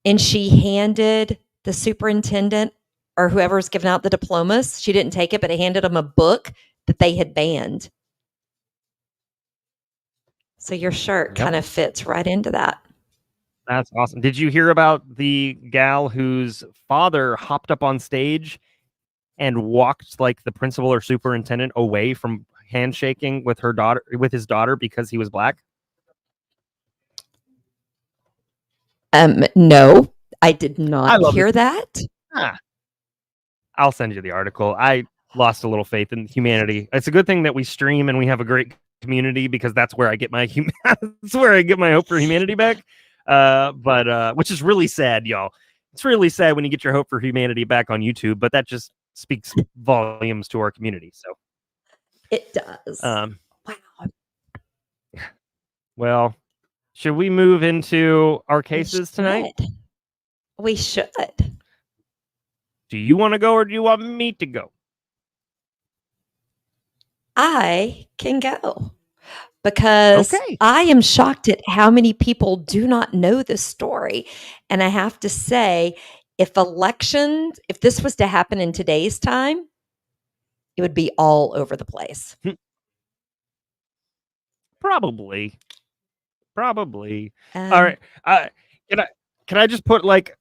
and she handed the superintendent or whoever's giving out the diplomas? She didn't take it, but it handed them a book that they had banned. So your shirt kind of fits right into that. That's awesome. Did you hear about the gal whose father hopped up on stage and walked like the principal or superintendent away from handshaking with his daughter because he was black? No, I did not hear that. I'll send you the article. I lost a little faith in humanity. It's a good thing that we stream and we have a great community, because that's where I get my that's where I get my hope for humanity back. But which is really sad, y'all. It's really sad when you get your hope for humanity back on YouTube, but that just speaks volumes to our community. So it does. Wow. Well, should we move into our cases tonight? We should. Do you want to go or do you want me to go? I can go, because I am shocked at how many people do not know this story. And I have to say, if this was to happen in today's time, it would be all over the place. Probably. All right. Can I just put like,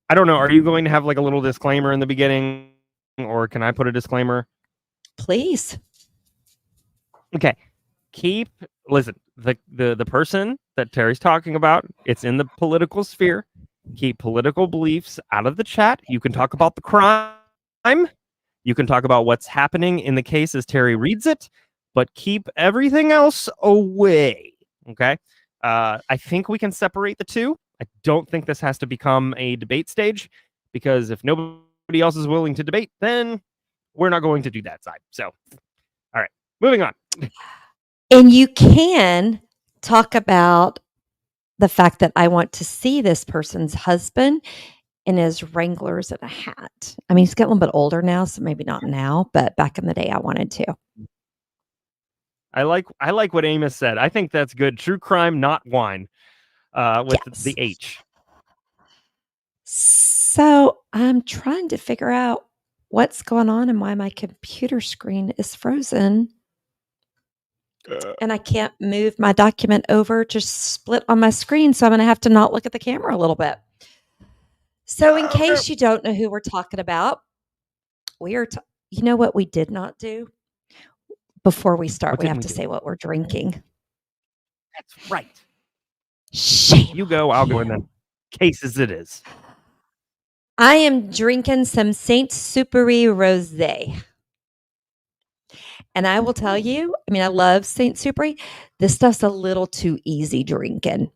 I don't know. Are you going to have like a little disclaimer in the beginning, or can I put a disclaimer? Please. Okay. Listen, the person that Terry's talking about, it's in the political sphere. Keep political beliefs out of the chat. You can talk about the crime. You can talk about what's happening in the case as Terry reads it, but keep everything else away. Okay. I think we can separate the two. I don't think this has to become a debate stage, because if nobody else is willing to debate, then we're not going to do that side. So, all right, moving on. And you can talk about the fact that I want to see this person's husband in his Wranglers and a hat. I mean, he's getting a little bit older now, so maybe not now, but back in the day I wanted to. I like what Amos said. I think that's good. True crime, not wine. With the H. So I'm trying to figure out what's going on and why my computer screen is frozen. And I can't move my document over to split on my screen. So I'm going to have to not look at the camera a little bit. So in case you don't know who we're talking about, we are, you know what we did not do? Before we start, What we didn't have we to do? say what we're drinking. That's right. Shame. You go, I'll go, and then cases it is. I am drinking some Saint Superi Rosé. And I will tell you, I mean, I love Saint Superi. This stuff's a little too easy drinking.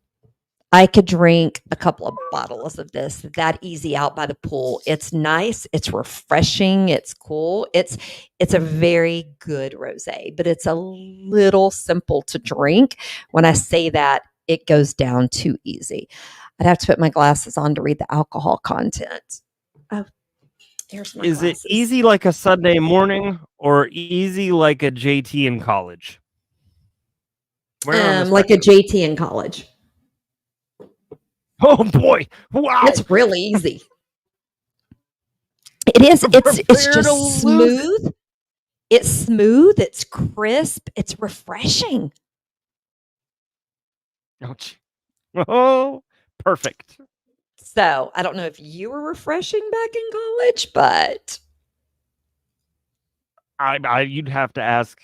I could drink a couple of bottles of this that easy out by the pool. It's nice, it's refreshing, it's cool. It's a very good rosé, but it's a little simple to drink. When I say that, it goes down too easy. I'd have to put my glasses on to read the alcohol content. Oh, here's my Is glasses. it easy like a Sunday morning or easy like a JT in college? Where on the Like a spectrum? JT in college. Oh boy! Wow! It's really easy. It is. It's Prepare to just lose smooth. It's smooth. It's crisp. It's refreshing. Ouch. Oh, perfect. So I don't know if you were refreshing back in college, but You'd have to ask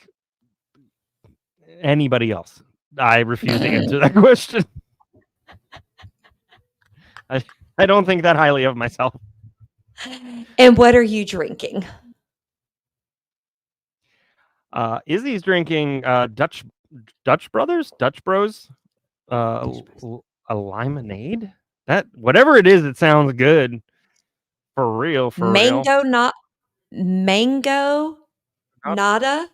anybody else. I refuse to answer that question. I don't think that highly of myself. And what are you drinking? Izzy's drinking Dutch Bros, a limonade. That whatever it is, it sounds good. For real. Mango nada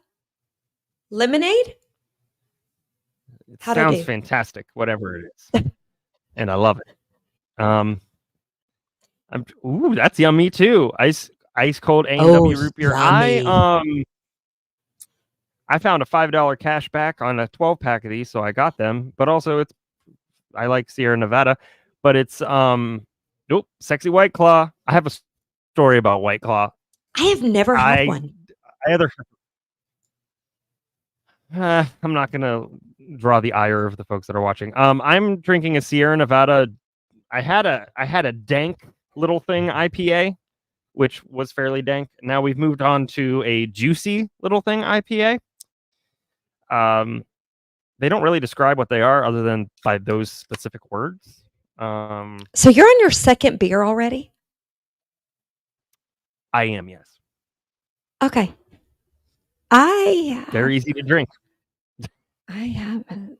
lemonade. It How'd I sounds do? fantastic, whatever it is, and I love it. That's yummy too. Ice cold A&W root beer. Yummy. I found a $5 cash back on a 12-pack of these, so I got them. But also, I like Sierra Nevada, but it's sexy White Claw. I have a story about White Claw. I have never had one. I'm not gonna draw the ire of the folks that are watching. I'm drinking a Sierra Nevada. I had a dank little thing IPA, which was fairly dank. Now we've moved on to a juicy little thing IPA. They don't really describe what they are other than by those specific words. So you're on your second beer already? I am, yes. Okay. They're easy to drink. I haven't.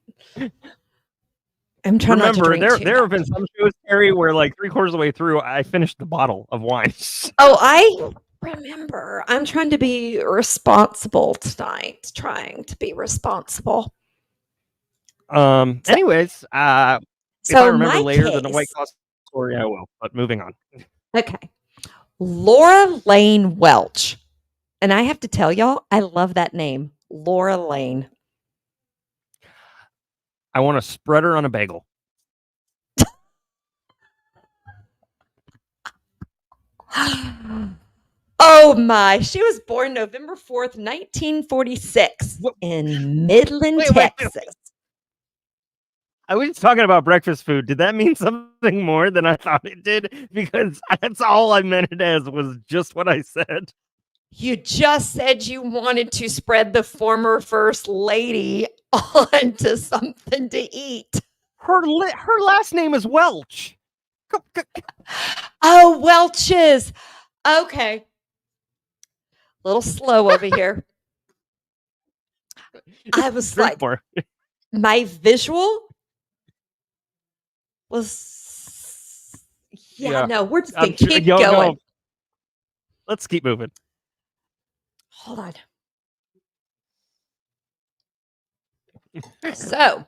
I'm trying not to Remember, drink there have been some shows, Terry, where like 3/4 of the way through, I finished the bottle of wine. Oh, I remember. I'm trying to be responsible tonight. Trying to be responsible. Anyways, if I remember later than the White Claw story, I will. But moving on. Okay. Laura Welch. And I have to tell y'all, I love that name. Laura Lane. I want to spread her on a bagel. Oh my. She was born November 4th, 1946 in Midland, Texas. Wait. I was talking about breakfast food. Did that mean something more than I thought it did? Because that's all I meant it as was just what I said. You just said you wanted to spread the former first lady onto something to eat. Her last name is Welch. Oh, Welch's. Okay. A little slow over here. I was like, my visual was, no, we're just going to keep going. No. Let's keep moving. Hold on. So,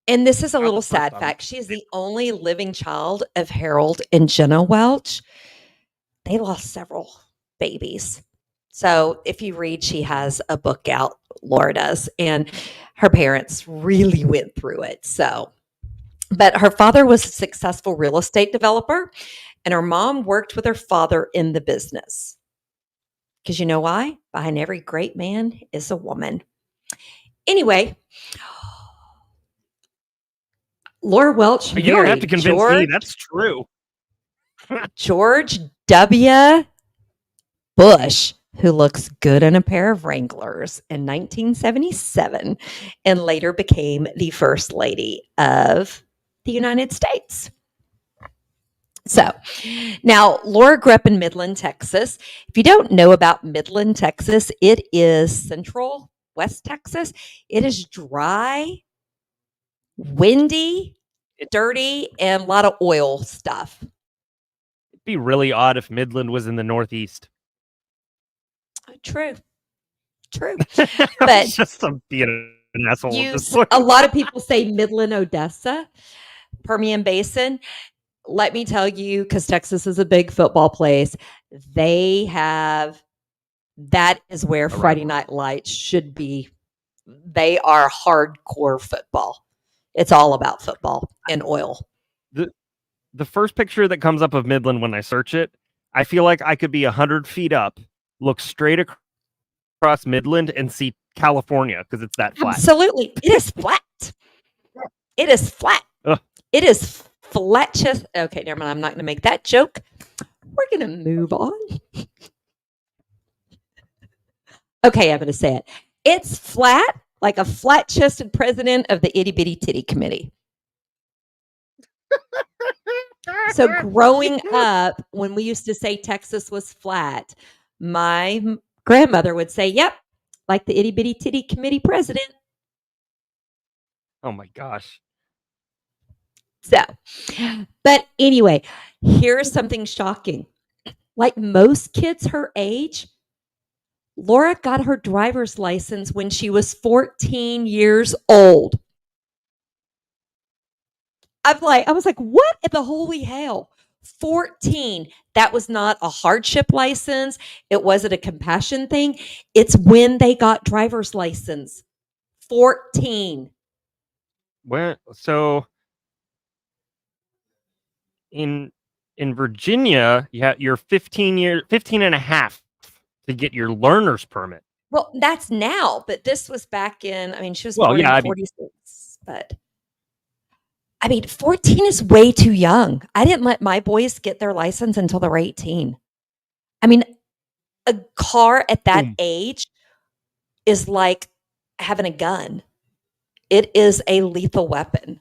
and this is a little sad fact. She is the only living child of Harold and Jenna Welch. They lost several babies. So if you read, she has a book out, Laura does, and her parents really went through it. So, but her father was a successful real estate developer, and her mom worked with her father in the business. Because you know why? Behind every great man is a woman. Anyway, Laura Welch You don't have to married convince me. That's true. George W. Bush, who looks good in a pair of Wranglers, in 1977, and later became the First Lady of the United States. So now Laura grew up in Midland, Texas. If you don't know about Midland, Texas, it is central West Texas. It is dry, windy, dirty, and a lot of oil stuff. It'd be really odd if Midland was in the Northeast. True. But But just being an asshole. a lot of people say Midland, Odessa, Permian Basin. Let me tell you, because Texas is a big football place, that is where Friday Night Lights should be. They are hardcore football. It's all about football and oil. The first picture that comes up of Midland when I search it, I feel like I could be 100 feet up, look straight across Midland, and see California because it's that flat. Absolutely. It is flat. It is flat. Ugh. It is flat chest. Okay, never mind. I'm not going to make that joke. We're going to move on. Okay, I'm going to say it. It's flat, like a flat-chested president of the itty-bitty titty committee. So growing up, when we used to say Texas was flat, my grandmother would say, yep, like the itty-bitty titty committee president. Oh my gosh. So, but anyway, here's something shocking. Like most kids her age, Laura got her driver's license when she was 14 years old. I was like, what in the holy hell? 14. That was not a hardship license. It wasn't a compassion thing. It's when they got driver's license. 14. So in Virginia, you're 15 and a half to get your learner's permit. Well, that's now, but this was back in, she was born in 46, but 14 is way too young. I didn't let my boys get their license until they were 18. A car at that age is like having a gun. It is a lethal weapon.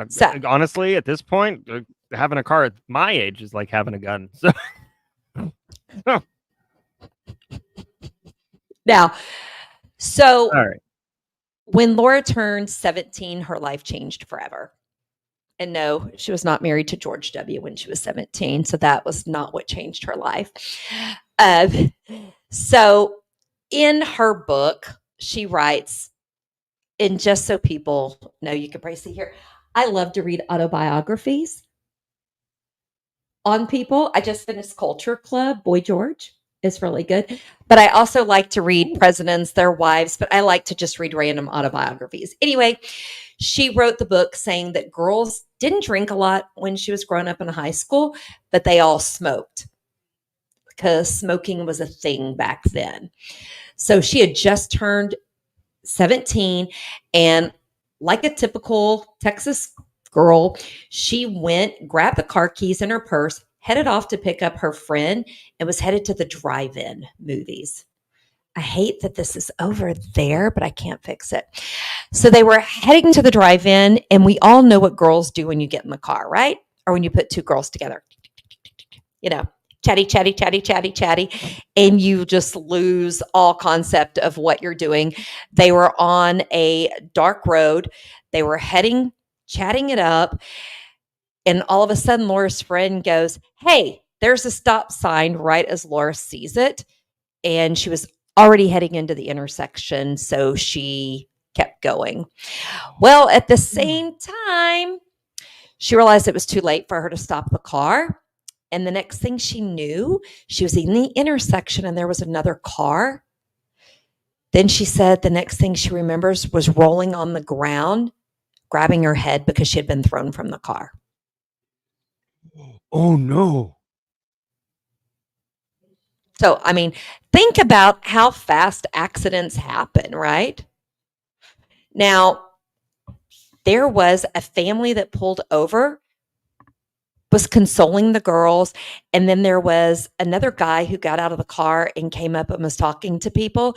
So, honestly, at this point, having a car at my age is like having a gun. So. Now, all right. When Laura turned 17, her life changed forever. And no, she was not married to George W. when she was 17, so that was not what changed her life. So in her book, she writes, and just so people know, you can probably see here, I love to read autobiographies on people. I just finished Culture Club, Boy George. Is really good. But I also like to read presidents, their wives, but I like to just read random autobiographies. Anyway, she wrote the book saying that girls didn't drink a lot when she was growing up in high school, but they all smoked because smoking was a thing back then. So she had just turned 17, and like a typical Texas girl, she went, grabbed the car keys in her purse, headed off to pick up her friend, and was headed to the drive-in movies. I hate that this is over there, but I can't fix it. So they were heading to the drive-in, and we all know what girls do when you get in the car, right? Or when you put two girls together. Chatty, and you just lose all concept of what you're doing. They were on a dark road. They were chatting it up. And all of a sudden, Laura's friend goes, hey, there's a stop sign, right as Laura sees it. And she was already heading into the intersection, so she kept going. Well, at the same time, she realized it was too late for her to stop the car. And the next thing she knew, she was in the intersection and there was another car. Then she said the next thing she remembers was rolling on the ground, grabbing her head because she had been thrown from the car. Oh no. So, I mean, think about how fast accidents happen, right? Now, there was a family that pulled over, was consoling the girls, and then there was another guy who got out of the car and came up and was talking to people.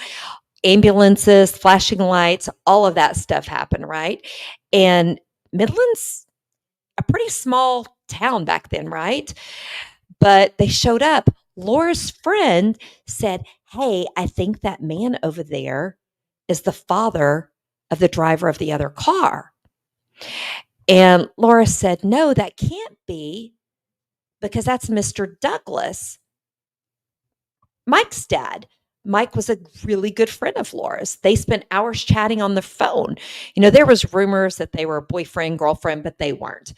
Ambulances, flashing lights, all of that stuff happened, right? And Midland's a pretty small town back then, right? But they showed up. Laura's friend said, "Hey, I think that man over there is the father of the driver of the other car." And Laura said, "No, that can't be, because that's Mr. Douglas, Mike's dad." Mike was a really good friend of Laura's. They spent hours chatting on the phone. You know, there was rumors that they were boyfriend, girlfriend, but they weren't.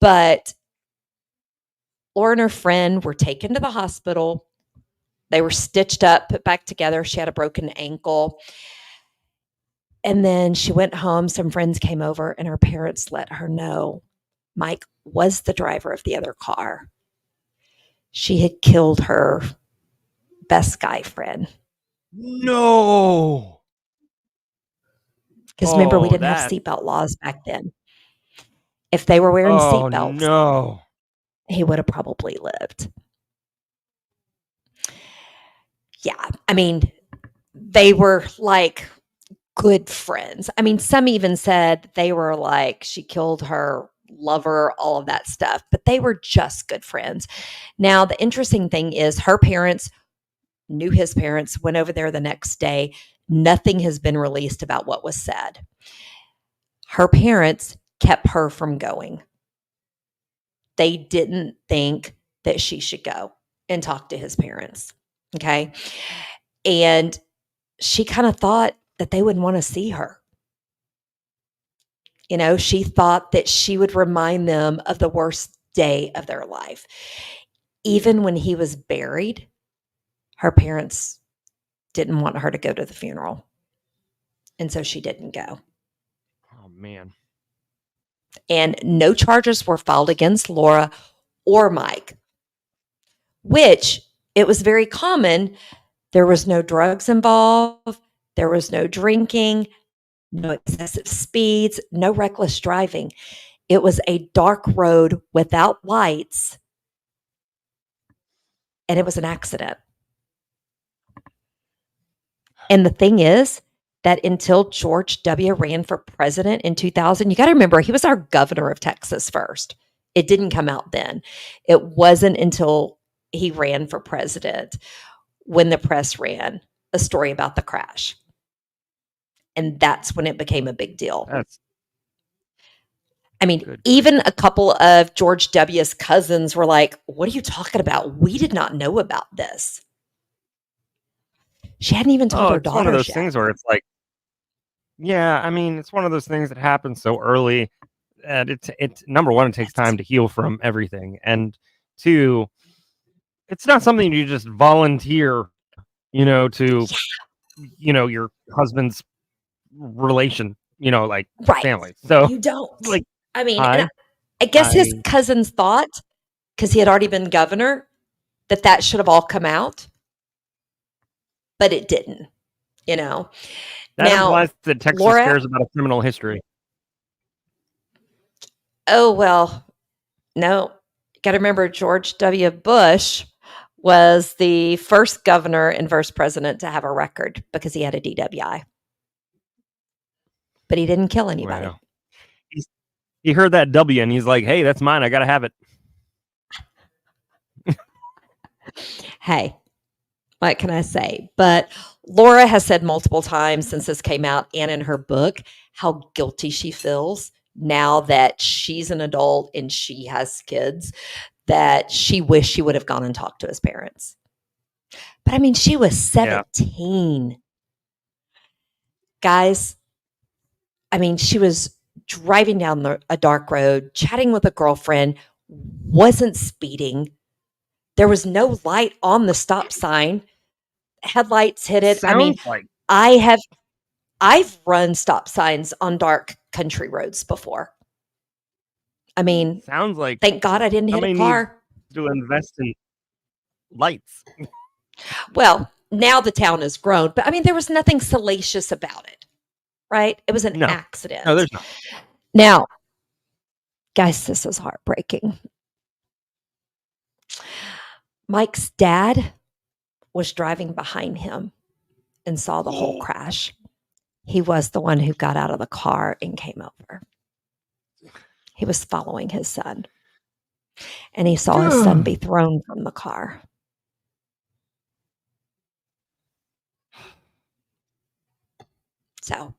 But Laura and her friend were taken to the hospital. They were stitched up, put back together. She had a broken ankle. And then she went home. Some friends came over, and her parents let her know Mike was the driver of the other car. She had killed her best guy friend. No. Because remember, we Oh, didn't have that. seatbelt laws back then. If they were wearing Oh seatbelts, no. he would have probably lived. Yeah. I mean, they were like good friends. I mean, some even said they were like, she killed her lover, all of that stuff, but they were just good friends. Now, the interesting thing is her parents knew his parents, went over there the next day. Nothing has been released about what was said. Her parents kept her from going. They didn't think that she should go and talk to his parents. Okay. And she kind of thought that they wouldn't want to see her. You know, she thought that she would remind them of the worst day of their life. Even when he was buried, her parents didn't want her to go to the funeral. And so she didn't go. Oh man. And no charges were filed against Laura or Mike, which it was very common. There was no drugs involved. There was no drinking, no excessive speeds, no reckless driving. It was a dark road without lights, and it was an accident. And the thing is that until George W. ran for president in 2000, you got to remember, he was our governor of Texas first. It didn't come out then. It wasn't until he ran for president when the press ran a story about the crash. And that's when it became a big deal. That's I mean, good. even a couple of George W.'s cousins were like, "What are you talking about? We did not know about this." She hadn't even told her It's one of daughters those yet. things where it's like, yeah, I mean, it's one of those things that happens so early, and it's number one, it takes time to heal from everything, and two, it's not something you just volunteer, to, your husband's relation, like Right. family. So, You don't. like, I mean, I, and I guess his I, cousins thought, because he had already been governor, that should have all come out, but it didn't, you know. that Now, implies that Texas Laura, cares about a criminal history. oh, well, no. Got to remember George W. Bush was the first governor and first president to have a record because he had a DWI. But he didn't kill anybody. Wow. He heard that W and he's like, hey, that's mine. I got to have it. Hey, what can I say? But Laura has said multiple times since this came out and in her book how guilty she feels now that she's an adult and she has kids, that she wished she would have gone and talked to his parents. But I mean, she was 17. Yeah. Guys, I mean, she was driving down a dark road, chatting with a girlfriend, wasn't speeding. There was no light on the stop sign. Headlights hit it. I mean, Like I've run stop signs on dark country roads before. I mean, Sounds like thank God I didn't hit a somebody car. to invest in lights. Well, now the town has grown, but I mean, there was nothing salacious about it, right? It was an No. accident. No, there's not. Now, guys, this is heartbreaking. Mike's dad was driving behind him and saw the whole crash. He was the one who got out of the car and came over. He was following his son, and he saw his son be thrown from the car. So,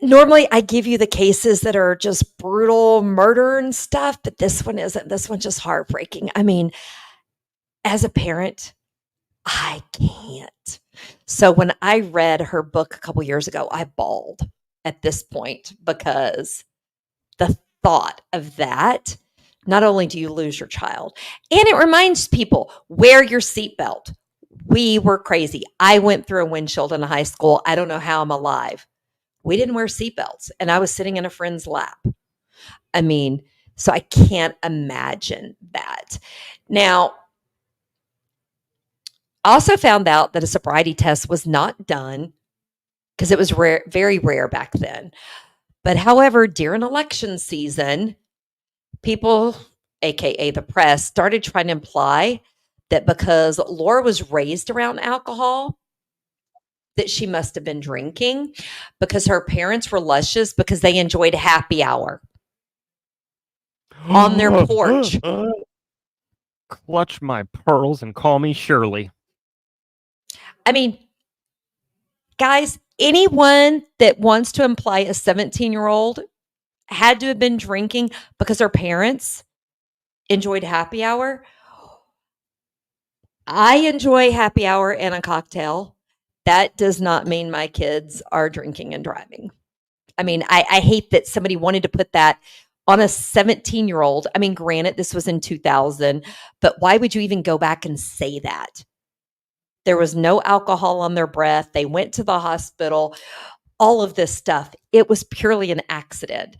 normally I give you the cases that are just brutal murder and stuff, but this one isn't. This one's just heartbreaking. I mean, as a parent, I can't. So when I read her book a couple years ago, I bawled at this point because the thought of that, not only do you lose your child, and it reminds people, wear your seatbelt. We were crazy. I went through a windshield in high school. I don't know how I'm alive. We didn't wear seatbelts, and I was sitting in a friend's lap. I mean, so I can't imagine that. Now, I also found out that a sobriety test was not done because it was rare, very rare back then. But however, during election season, people, aka the press, started trying to imply that because Laura was raised around alcohol, that she must have been drinking because her parents were luscious because they enjoyed happy hour on their porch. Clutch my pearls and call me Shirley. I mean, guys, anyone that wants to imply a 17-year-old had to have been drinking because her parents enjoyed happy hour. I enjoy happy hour and a cocktail. That does not mean my kids are drinking and driving. I mean, I hate that somebody wanted to put that on a 17-year-old. I mean, granted, this was in 2000, but why would you even go back and say that? There was no alcohol on their breath. They went to the hospital, all of this stuff. It was purely an accident.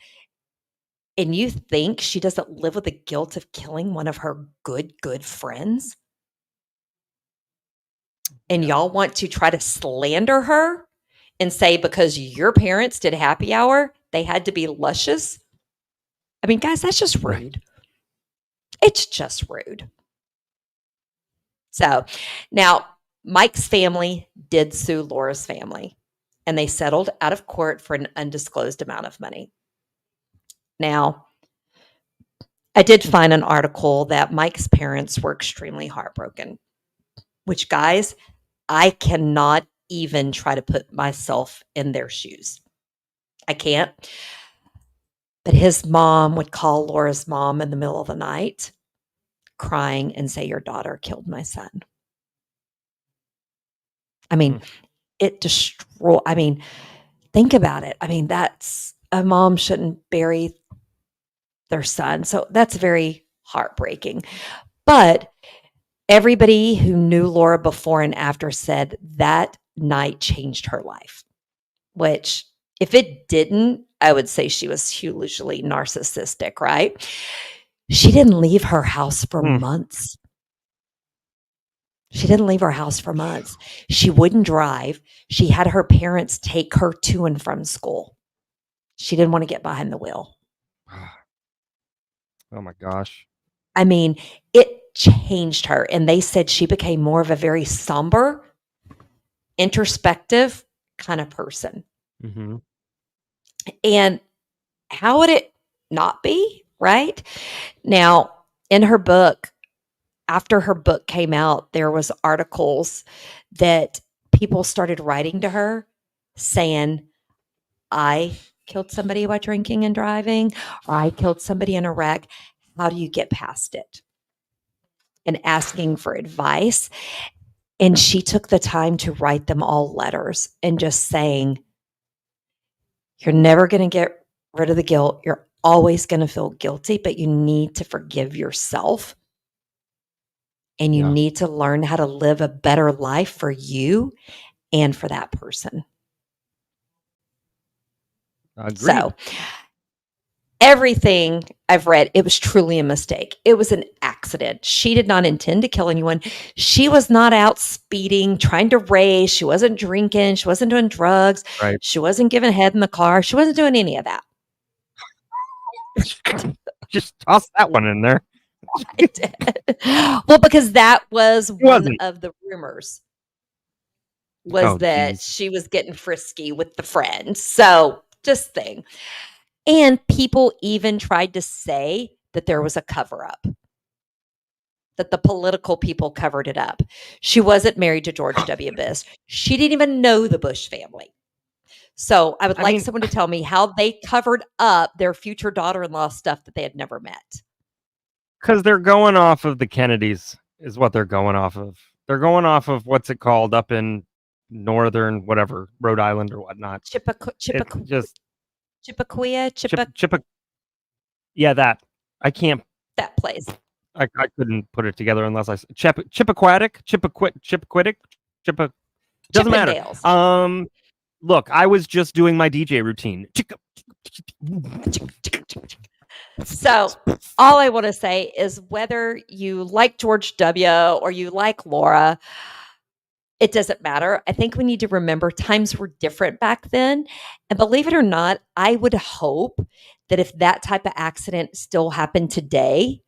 And you think she doesn't live with the guilt of killing one of her good friends? And y'all want to try to slander her and say because your parents did happy hour, they had to be luscious? I mean, guys, that's just rude. Right. It's just rude. So now Mike's family did sue Laura's family, and they settled out of court for an undisclosed amount of money. Now, I did find an article that Mike's parents were extremely heartbroken, which, guys, I cannot even try to put myself in their shoes. I can't. But his mom would call Laura's mom in the middle of the night, crying and say, "Your daughter killed my son." I mean, it destroyed. I mean, think about it. I mean, that's a mom shouldn't bury their son. So that's very heartbreaking. But everybody who knew Laura before and after said that night changed her life, which if it didn't, I would say she was hugely narcissistic, right? She didn't leave her house for months. She didn't leave her house for months. She wouldn't drive. She had her parents take her to and from school. She didn't want to get behind the wheel. Oh my gosh. I mean, it changed her. And they said she became more of a very somber, introspective kind of person. Mm-hmm. And how would it not be, right? Now, in her book, after her book came out, there was articles that people started writing to her saying, "I killed somebody by drinking and driving, or I killed somebody in a wreck. How do you get past it?" And asking for advice. And she took the time to write them all letters and just saying, "You're never going to get rid of the guilt. You're always going to feel guilty, but you need to forgive yourself. And you need to learn how to live a better life for you and for that person." Agreed. So everything I've read, it was truly a mistake. It was an accident. She did not intend to kill anyone. She was not out speeding, trying to race. She wasn't drinking. She wasn't doing drugs. Right. She wasn't giving head in the car. She wasn't doing any of that. Just toss that one in there. I did. Well, because that was one of the rumors was that she was getting frisky with the friend. So just thing. And people even tried to say that there was a cover up, that the political people covered it up. She wasn't married to George W. Bush. She didn't even know the Bush family. So I would like someone to tell me how they covered up their future daughter-in-law stuff that they had never met. Because they're going off of the Kennedys is what they're going off of. They're going off of what's it called up in northern whatever, Rhode Island or whatnot. Yeah, that. I can't. That place. I couldn't put it together unless I Chippequatic. Doesn't matter. Look, I was just doing my DJ routine. So all I want to say is whether you like George W. or you like Laura, it doesn't matter. I think we need to remember times were different back then. And believe it or not, I would hope that if that type of accident still happened today,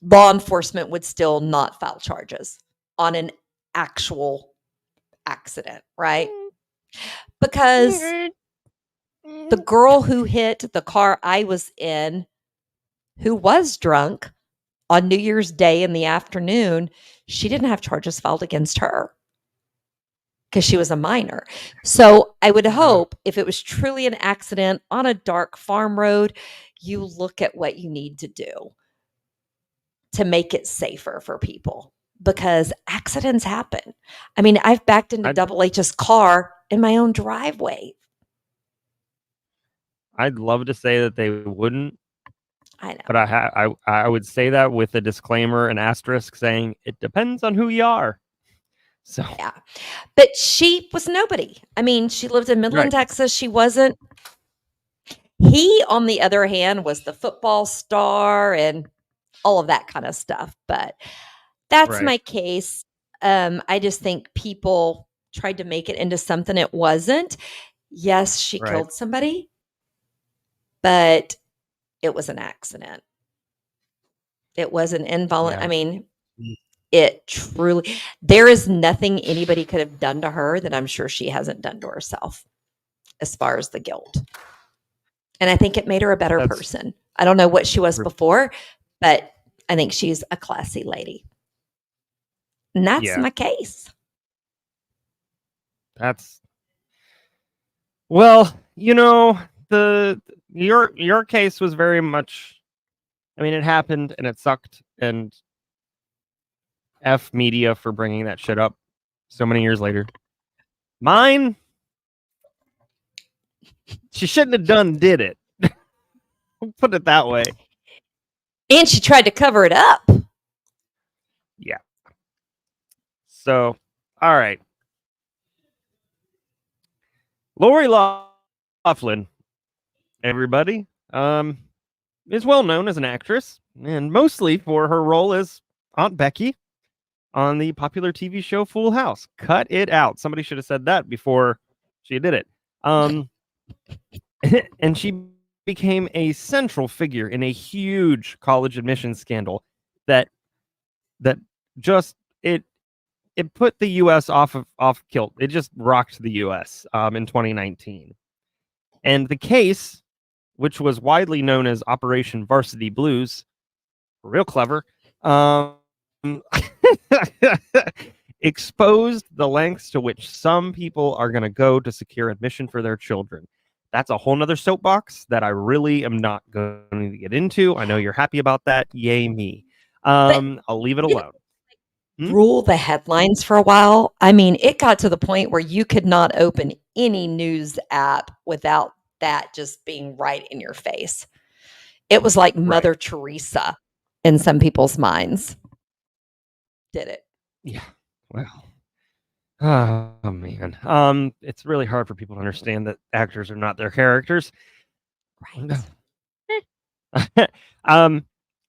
law enforcement would still not file charges on an actual accident, right? Because the girl who hit the car I was in, who was drunk on New Year's Day in the afternoon, she didn't have charges filed against her because she was a minor. So I would hope if it was truly an accident on a dark farm road, you look at what you need to do to make it safer for people, because accidents happen. I mean, I've backed into Double H's car in my own driveway. I'd love to say that they wouldn't. I know. But I would say that with a disclaimer, an asterisk saying it depends on who you are. So yeah. But she was nobody. I mean, she lived in Midland, Texas. She wasn't. He, on the other hand, was the football star and all of that kind of stuff. But that's my case. I just think people tried to make it into something it wasn't. Yes, she killed somebody, but it was an accident. It was an involuntary. I mean, it truly, there is nothing anybody could have done to her that I'm sure she hasn't done to herself as far as the guilt. And I think it made her a better person. I don't know what she was before, but I think she's a classy lady. And that's my case. Well, you know, your case was very much, I mean, it happened and it sucked, and F media for bringing that shit up so many years later. Mine, she shouldn't have did it. Put it that way. And she tried to cover it up. Yeah. So, all right. Lori Loughlin, everybody, is well known as an actress, and mostly for her role as Aunt Becky on the popular TV show Full House. Cut it out. Somebody should have said that before she did it. And she became a central figure in a huge college admissions scandal that just it put the U.S. off kilt. It just rocked the U.S. In 2019. And the case, which was widely known as Operation Varsity Blues, real clever, exposed the lengths to which some people are going to go to secure admission for their children. That's a whole nother soapbox that I really am not going to get into. I know you're happy about that. Yay me. I'll leave it alone. Rule the headlines for a while. I mean, it got to the point where you could not open any news app without that just being right in your face. It was like Mother Teresa in some people's minds. Did it? Yeah. Well, Oh man. It's really hard for people to understand that actors are not their characters. Right.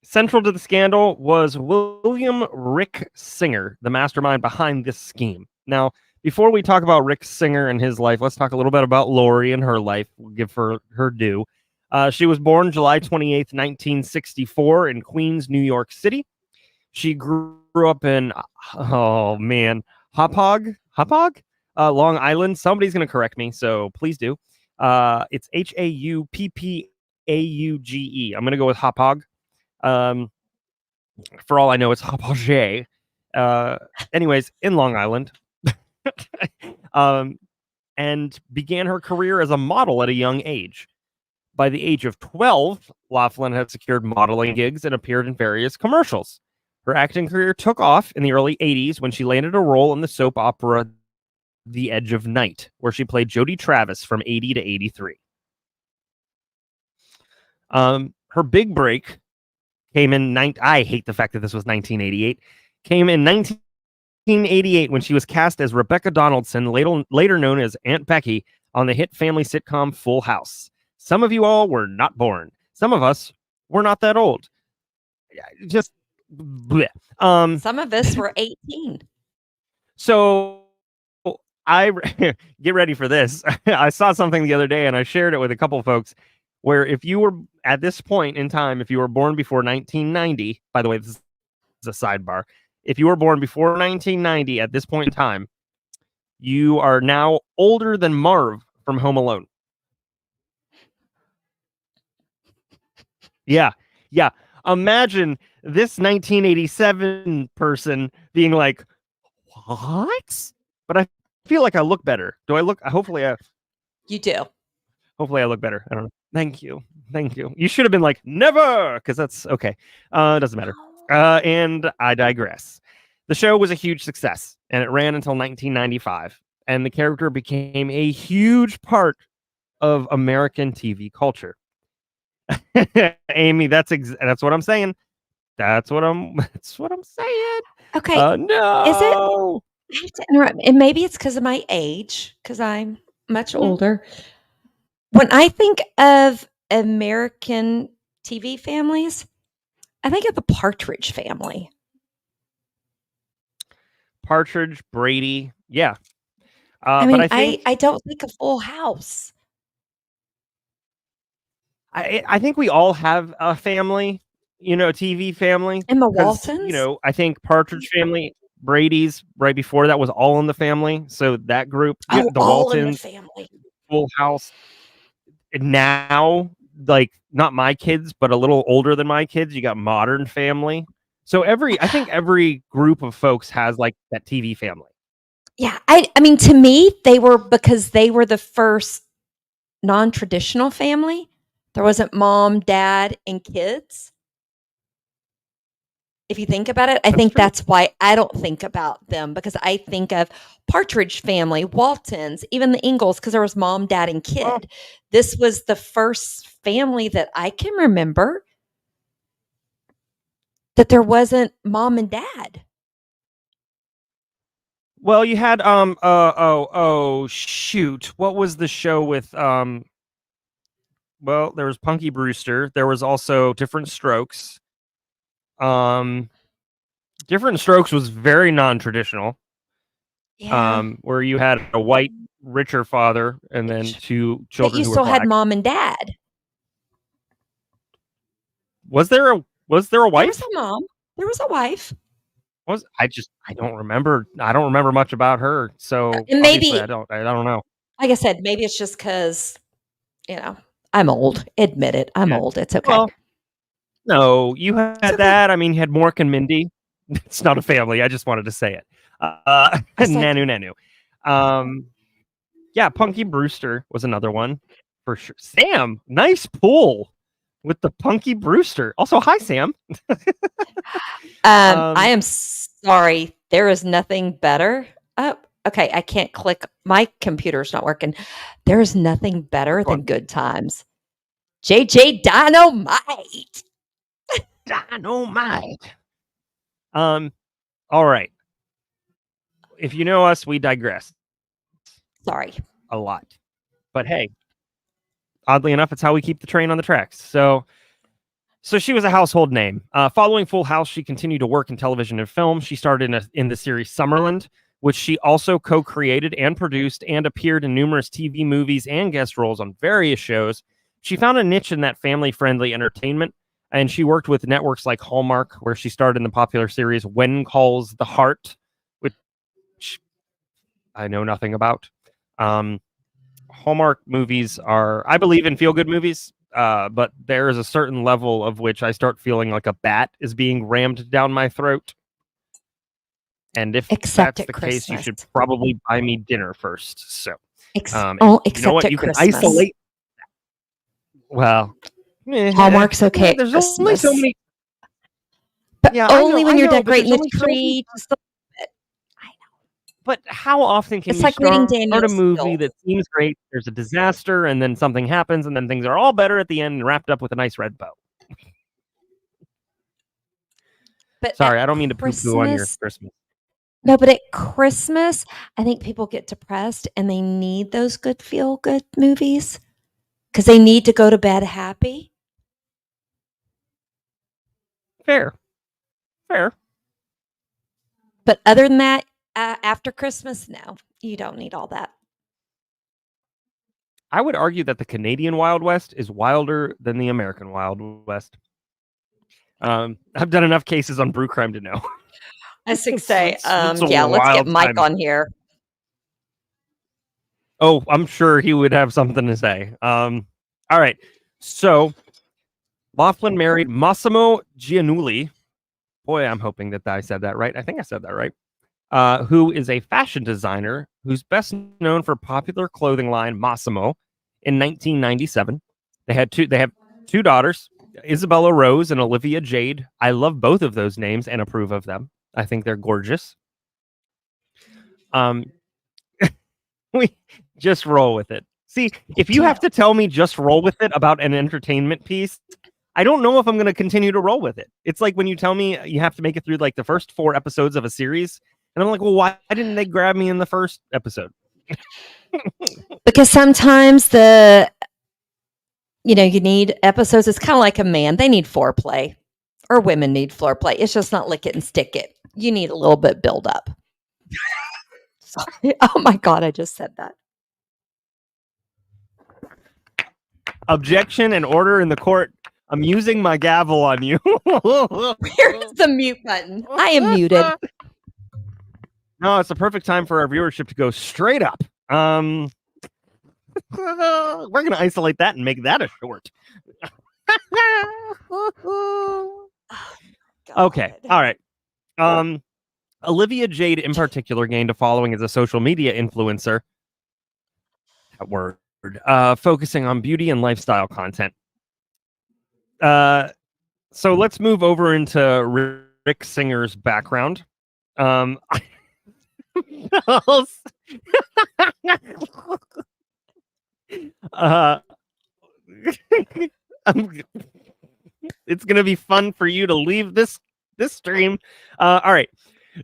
Central to the scandal was William Rick Singer, the mastermind behind this scheme. Now, before we talk about Rick Singer and his life, let's talk a little bit about Lori and her life. We'll give her due. She was born July 28th, 1964 in Queens, New York City. She grew up in, oh man, Hauppauge, Long Island. Somebody's going to correct me, so please do. It's Hauppauge. I'm going to go with Hauppauge. For all I know, it's Hauppauge. Anyways, in Long Island. And began her career as a model at a young age. By the age of 12, Loughlin had secured modeling gigs and appeared in various commercials. Her acting career took off in the early 80s when she landed a role in the soap opera The Edge of Night, where she played Jodie Travis from 80 to 83. Her big break came in I hate the fact that this was 1988. Came in 1988 when she was cast as Rebecca Donaldson, later known as Aunt Becky, on the hit family sitcom Full House. Some of you all were not born. Some of us were not that old. Just bleh. Some of us were 18. So I get ready for this. I saw something the other day and I shared it with a couple folks where if you were at this point in time, if you were born before 1990, by the way, this is a sidebar. If you were born before 1990 at this point in time, you are now older than Marv from Home Alone. Yeah. Yeah. Imagine this 1987 person being like, what? But I feel like I look better. Do I look? Hopefully You do. Hopefully I look better. I don't know. Thank you. You should have been like, never, because that's okay. It doesn't matter. And I digress. The show was a huge success, and it ran until 1995. And the character became a huge part of American TV culture. Amy, that's what I'm saying. That's what I'm saying. Okay. No. Is it? I have to interrupt. And maybe it's because of my age, because I'm much older. When I think of American TV families, I think of the Partridge Family. Mm-hmm. Partridge, Brady, yeah. I mean, but I don't think of Full House. I think we all have a family, TV family. And the Waltons? I think Partridge Family, Brady's right before that was All in the Family. So that group, Oh, the All in the Waltons, Family. Full House. And now, like, not my kids, but a little older than my kids, you got Modern Family. So I think every group of folks has like that TV family. Yeah, I mean, to me, because they were the first non-traditional family. There wasn't mom, dad, and kids. If you think about it, I think that's why I don't think about them, because I think of Partridge Family, Waltons, even the Ingalls, because there was mom, dad, and kid. Oh. This was the first family that I can remember that there wasn't mom and dad. Well, you had shoot. What was the show with well, there was Punky Brewster. There was also Different Strokes. Different Strokes was very non-traditional. Yeah. Where you had a white, richer father and then two children. But you still had mom and dad. Was there a wife? There was a mom. There was a wife. I don't remember. I don't remember much about her. So and maybe I don't know. Like I said, maybe it's just because, I'm old. Admit it. I'm old. It's okay. Well, no, you had that. I mean, you had Mork and Mindy. It's not a family. I just wanted to say it. Nanu. Yeah, Punky Brewster was another one for sure. Sam, nice pull with the Punky Brewster. Also, hi, Sam. I am sorry. There is nothing better. Okay, I can't click. My computer's not working. There is nothing better than Good Times. JJ Dynamite. Dynamite. All right. if you know us, we digress Sorry. a lot. But hey, oddly enough, it's how we keep the train on the tracks. So she was a household name. Following Full House, she continued to work in television and film. She starred in the series Summerland, which she also co-created and produced, and appeared in numerous TV movies and guest roles on various shows. She found a niche in that family-friendly entertainment, and she worked with networks like Hallmark, where she starred in the popular series When Calls the Heart, which I know nothing about. Hallmark movies are, I believe in feel-good movies, but there is a certain level of which I start feeling like a bat is being rammed down my throat. And if Except that's at the case, you should Christmas. probably buy me dinner first. So, Except you know what? at You can Christmas. isolate. Well, Hallmark's okay at There's only so Christmas. many. But Yeah, I only know, when I you're know, but decorating there's the only so many. tree. Just a bit. But how often can It's you like reading start a Daniel's movie Seal. that seems great? There's a disaster, and then something happens, and then things are all better at the end, and wrapped up with a nice red bow. But Sorry, at I don't mean to poo-poo on your Christmas, Christmas. no, but at Christmas, I think people get depressed and they need those good feel-good movies because they need to go to bed happy. Fair. But other than that, after Christmas, no, you don't need all that. I would argue that the Canadian Wild West is wilder than the American Wild West. I've done enough cases on brew crime to know. I was going to say, It's a yeah, let's get wild Mike time. on here. Oh, I'm sure he would have something to say. All right. So Loughlin married Mossimo Giannulli. Boy, I'm hoping that I said that right. I think I said that right. Who is a fashion designer who's best known for popular clothing line Mossimo in 1997. They have two daughters, Isabella Rose and Olivia Jade. I love both of those names and approve of them. I think they're gorgeous. We just roll with it. See, if you have to tell me just roll with it about an entertainment piece, I don't know if I'm going to continue to roll with it. It's like when you tell me you have to make it through like the first 4 episodes of a series, and I'm like, well, why didn't they grab me in the first episode? Because sometimes you need episodes. It's kind of like a man. They need foreplay, or women need foreplay. It's just not lick it and stick it. You need a little bit build up. Sorry. Oh my God, I just said that. Objection and order in the court. I'm using my gavel on you. Where's the mute button? I am muted. No, it's the perfect time for our viewership to go straight up. We're going to isolate that and make that a short. Okay. All right. Olivia Jade in particular gained a following as a social media influencer. That word. Focusing on beauty and lifestyle content. So let's move over into Rick Singer's background. It's gonna be fun for you to leave this stream. All right.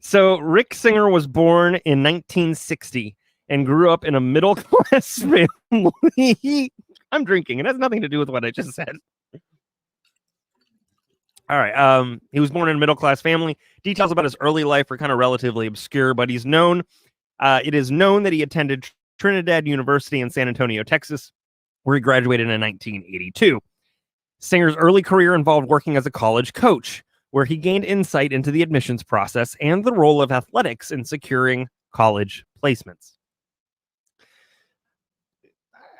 So Rick Singer was born in 1960 and grew up in a middle-class family. I'm drinking. It has nothing to do with what I just said. All right. He was born in a middle-class family. Details about his early life are kind of relatively obscure, but he's known. It is known that he attended Trinidad University in San Antonio, Texas, where he graduated in 1982. Singer's early career involved working as a college coach, where he gained insight into the admissions process and the role of athletics in securing college placements.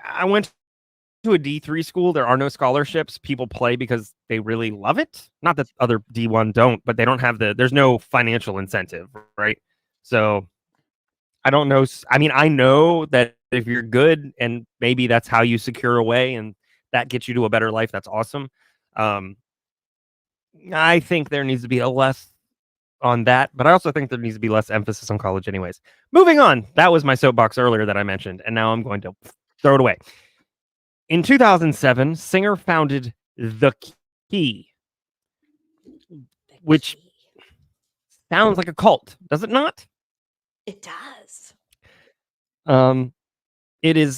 I went to a D3 school. There are no scholarships. People play because they really love it. Not that other D1 don't, but they don't have there's no financial incentive, right? So I don't know. I mean, I know that if you're good and maybe that's how you secure a way and that gets you to a better life, that's awesome. I think there needs to be a less on that, but I also think there needs to be less emphasis on college anyways. Moving on. That was my soapbox earlier that I mentioned, and now I'm going to throw it away. In 2007, Singer founded The Key, which sounds like a cult, does it not? It does. It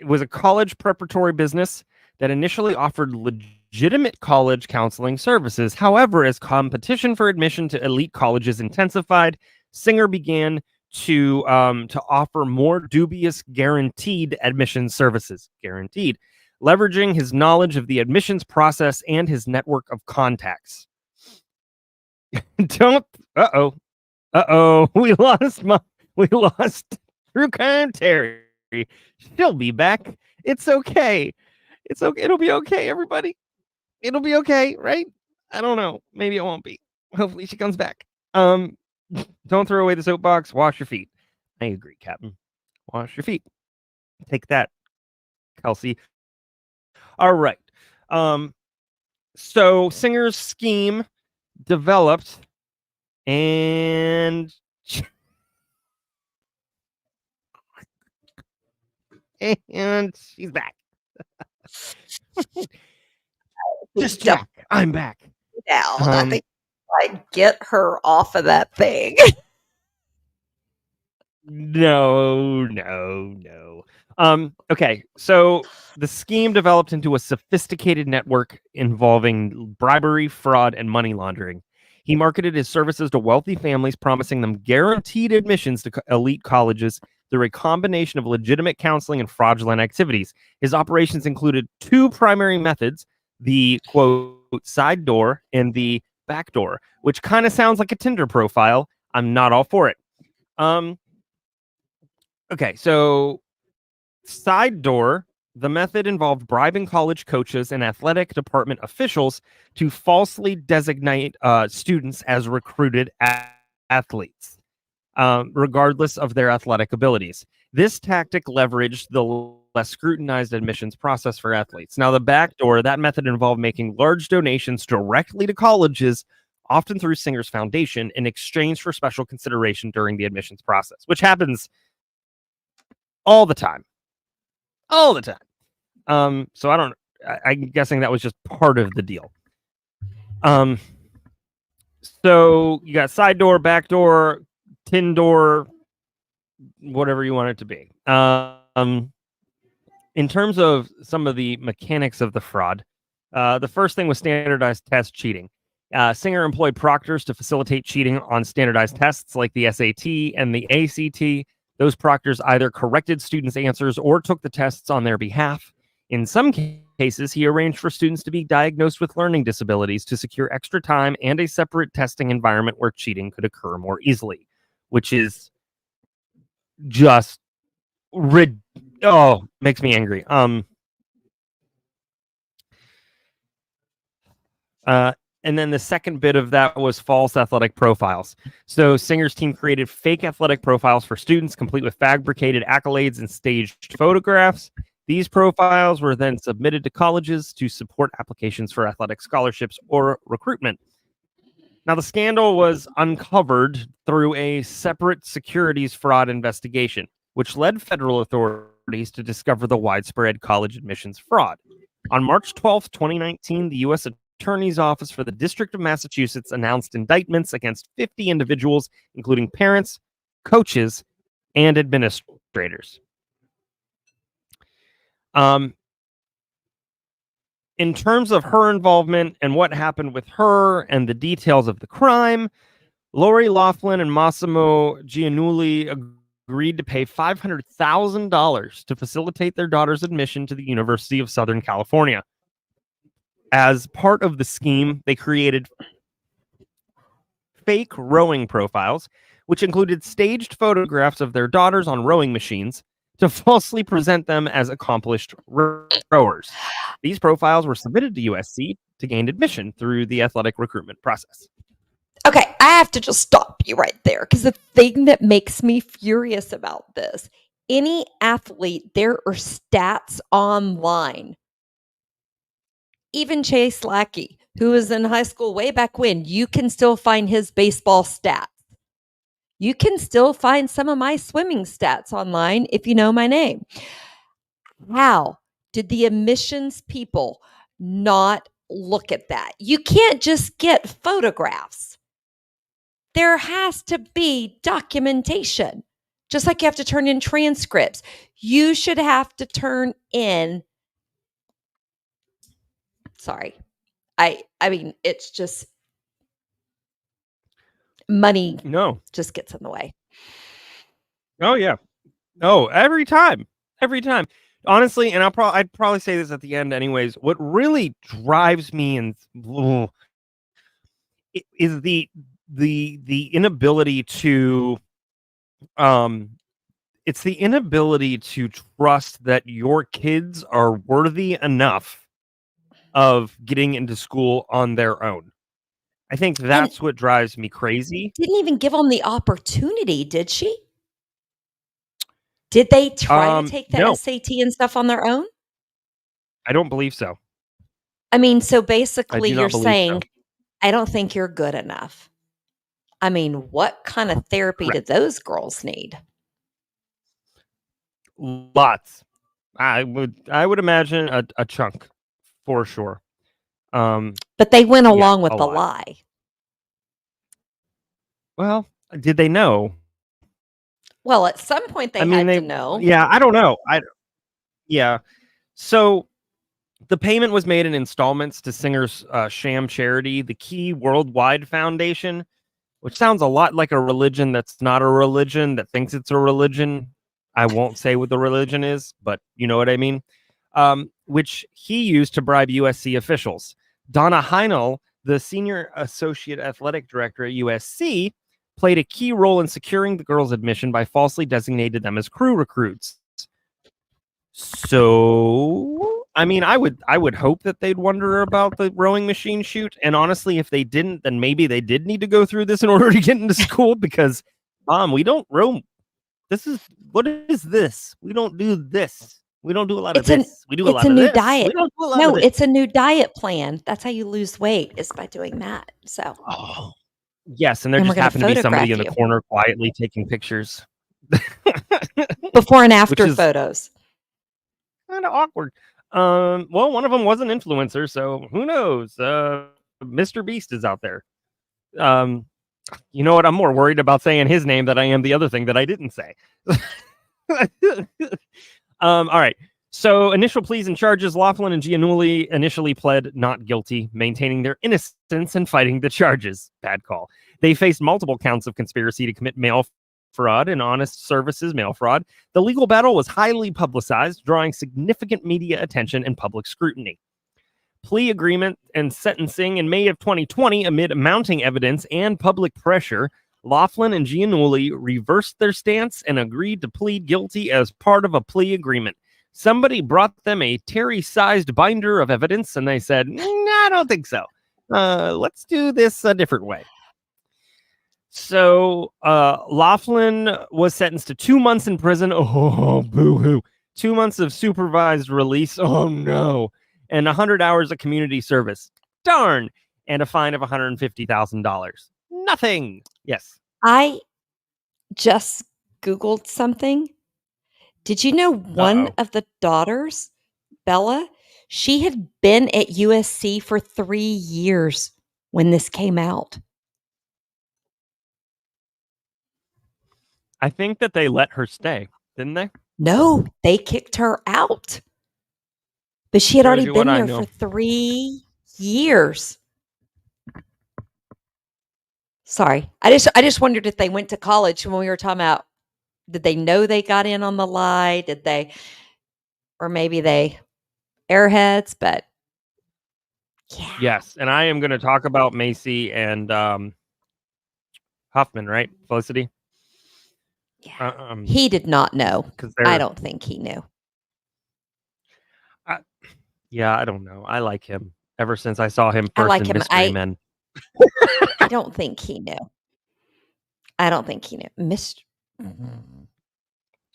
was a college preparatory business that initially offered legitimate college counseling services. However, as competition for admission to elite colleges intensified, Singer began to offer more dubious guaranteed admission services. Guaranteed, leveraging his knowledge of the admissions process and his network of contacts. Don't. We lost Drew Terry. She'll be back. It's okay. It's okay. It'll be okay, everybody. It'll be okay, right? I don't know. Maybe it won't be. Hopefully she comes back. Don't throw away the soapbox. Wash your feet. I agree, Captain. Wash your feet. Take that, Kelsey. All right. So Singer's scheme developed and she's back. Just Jack. I'm back. Now, I think I'd get her off of that thing. No. Okay, so the scheme developed into a sophisticated network involving bribery, fraud, and money laundering. He marketed his services to wealthy families, promising them guaranteed admissions to elite colleges through a combination of legitimate counseling and fraudulent activities. His operations included two primary methods, the, quote, side door and the back door, which kind of sounds like a Tinder profile. I'm not all for it. Okay, so side door, the method involved bribing college coaches and athletic department officials to falsely designate students as recruited athletes, regardless of their athletic abilities. This tactic leveraged the less scrutinized admissions process for athletes. Now, the back door, that method involved making large donations directly to colleges, often through Singer's foundation, in exchange for special consideration during the admissions process, which happens all the time. So I'm guessing that was just part of the deal. So you got side door, back door, tin door, whatever you want it to be. In terms of some of the mechanics of the fraud, the first thing was standardized test cheating. Singer employed proctors to facilitate cheating on standardized tests like the SAT and the ACT. Those proctors either corrected students' answers or took the tests on their behalf. In some cases, he arranged for students to be diagnosed with learning disabilities to secure extra time and a separate testing environment where cheating could occur more easily, which is just makes me angry. And then the second bit of that was false athletic profiles. So Singer's team created fake athletic profiles for students, complete with fabricated accolades and staged photographs. These profiles were then submitted to colleges to support applications for athletic scholarships or recruitment. Now, the scandal was uncovered through a separate securities fraud investigation, which led federal authorities to discover the widespread college admissions fraud. On March 12th, 2019, the U.S. Attorney's Office for the District of Massachusetts announced indictments against 50 individuals, including parents, coaches, and administrators. In terms of her involvement and what happened with her and the details of the crime, Lori Loughlin and Mossimo Giannulli agreed to pay $500,000 to facilitate their daughter's admission to the University of Southern California. As part of the scheme, they created fake rowing profiles, which included staged photographs of their daughters on rowing machines to falsely present them as accomplished rowers. These profiles were submitted to USC to gain admission through the athletic recruitment process. Okay, I have to just stop you right there because the thing that makes me furious about this, any athlete, there are stats online. Even Chase Lackey, who was in high school way back when, you can still find his baseball stats. You can still find some of my swimming stats online if you know my name. How did the admissions people not look at that? You can't just get photographs. There has to be documentation. Just like you have to turn in transcripts. You should have to turn in. Sorry. I mean, it's just money just gets in the way. Oh yeah. Oh, every time. Honestly, and I'd probably say this at the end anyways. What really drives me is the inability to it's the inability to trust that your kids are worthy enough of getting into school on their own. I think that's what drives me crazy. Didn't even give them the opportunity, did she? Did they try to take the no. SAT and stuff on their own? I don't believe so. I mean, so basically you're saying, so. I don't think you're good enough. I mean, what kind of therapy did those girls need? Lots. I would imagine a chunk for sure. But they went along with the lie. Well, did they know? Well, at some point they had to know. Yeah, I don't know. Yeah. So the payment was made in installments to Singer's sham charity, the Key Worldwide Foundation, which sounds a lot like a religion that's not a religion that thinks it's a religion. I won't say what the religion is, but you know what I mean. Which he used to bribe USC officials. Donna Heinel, the senior associate athletic director at USC, played a key role in securing the girls' admission by falsely designating them as crew recruits. So, I mean, I would hope that they'd wonder about the rowing machine shoot. And honestly, if they didn't, then maybe they did need to go through this in order to get into school because, we don't row. What is this? We don't do this. We don't do a lot of this. We do a lot of this. It's a new diet. We don't do a lot no, of it's a new diet plan. That's how you lose weight is by doing that. So. Oh. Yes, and there just happened to be somebody in the corner quietly taking pictures. Before and after photos. Kind of awkward. Well, one of them was an influencer, so who knows? Mr. Beast is out there. You know what? I'm more worried about saying his name than I am the other thing that I didn't say. All right. So initial pleas and charges, Loughlin and Giannulli initially pled not guilty, maintaining their innocence and fighting the charges. Bad call. They faced multiple counts of conspiracy to commit mail fraud and honest services mail fraud. The legal battle was highly publicized, drawing significant media attention and public scrutiny. Plea agreement and sentencing in May of 2020 amid mounting evidence and public pressure. Loughlin and Giannulli reversed their stance and agreed to plead guilty as part of a plea agreement. Somebody brought them a Terry-sized binder of evidence, and they said, I don't think so. Let's do this a different way. So Loughlin was sentenced to 2 months in prison. Oh, boo-hoo. 2 months of supervised release. Oh, no. And 100 hours of community service. Darn. And a fine of $150,000. Nothing. Yes. I just Googled something. Did you know one of the daughters, Bella, she had been at USC for 3 years when this came out? I think that they let her stay, didn't they? No, they kicked her out. But she had already been there for 3 years. Sorry. I just wondered if they went to college when we were talking about, did they know they got in on the lie? Did they, or maybe they airheads, but yeah. Yes, and I am going to talk about Macy and Huffman, right? Felicity? Yeah. He did not know. I don't think he knew. Yeah, I don't know. I like him ever since I saw him first in Mystery Men. I don't think he knew.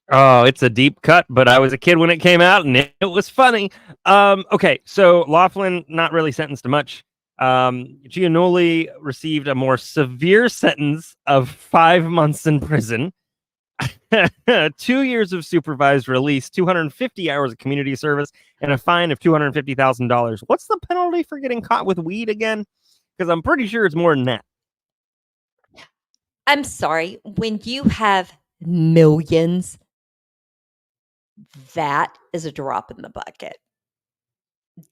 Oh, it's a deep cut, but I was a kid when it came out, and it was funny. Okay, so Loughlin not really sentenced to much. Giannulli received a more severe sentence of 5 months in prison, 2 years of supervised release, 250 hours of community service, and a fine of $250,000. What's the penalty for getting caught with weed again? Because I'm pretty sure it's more than that. I'm sorry, when you have millions, that is a drop in the bucket.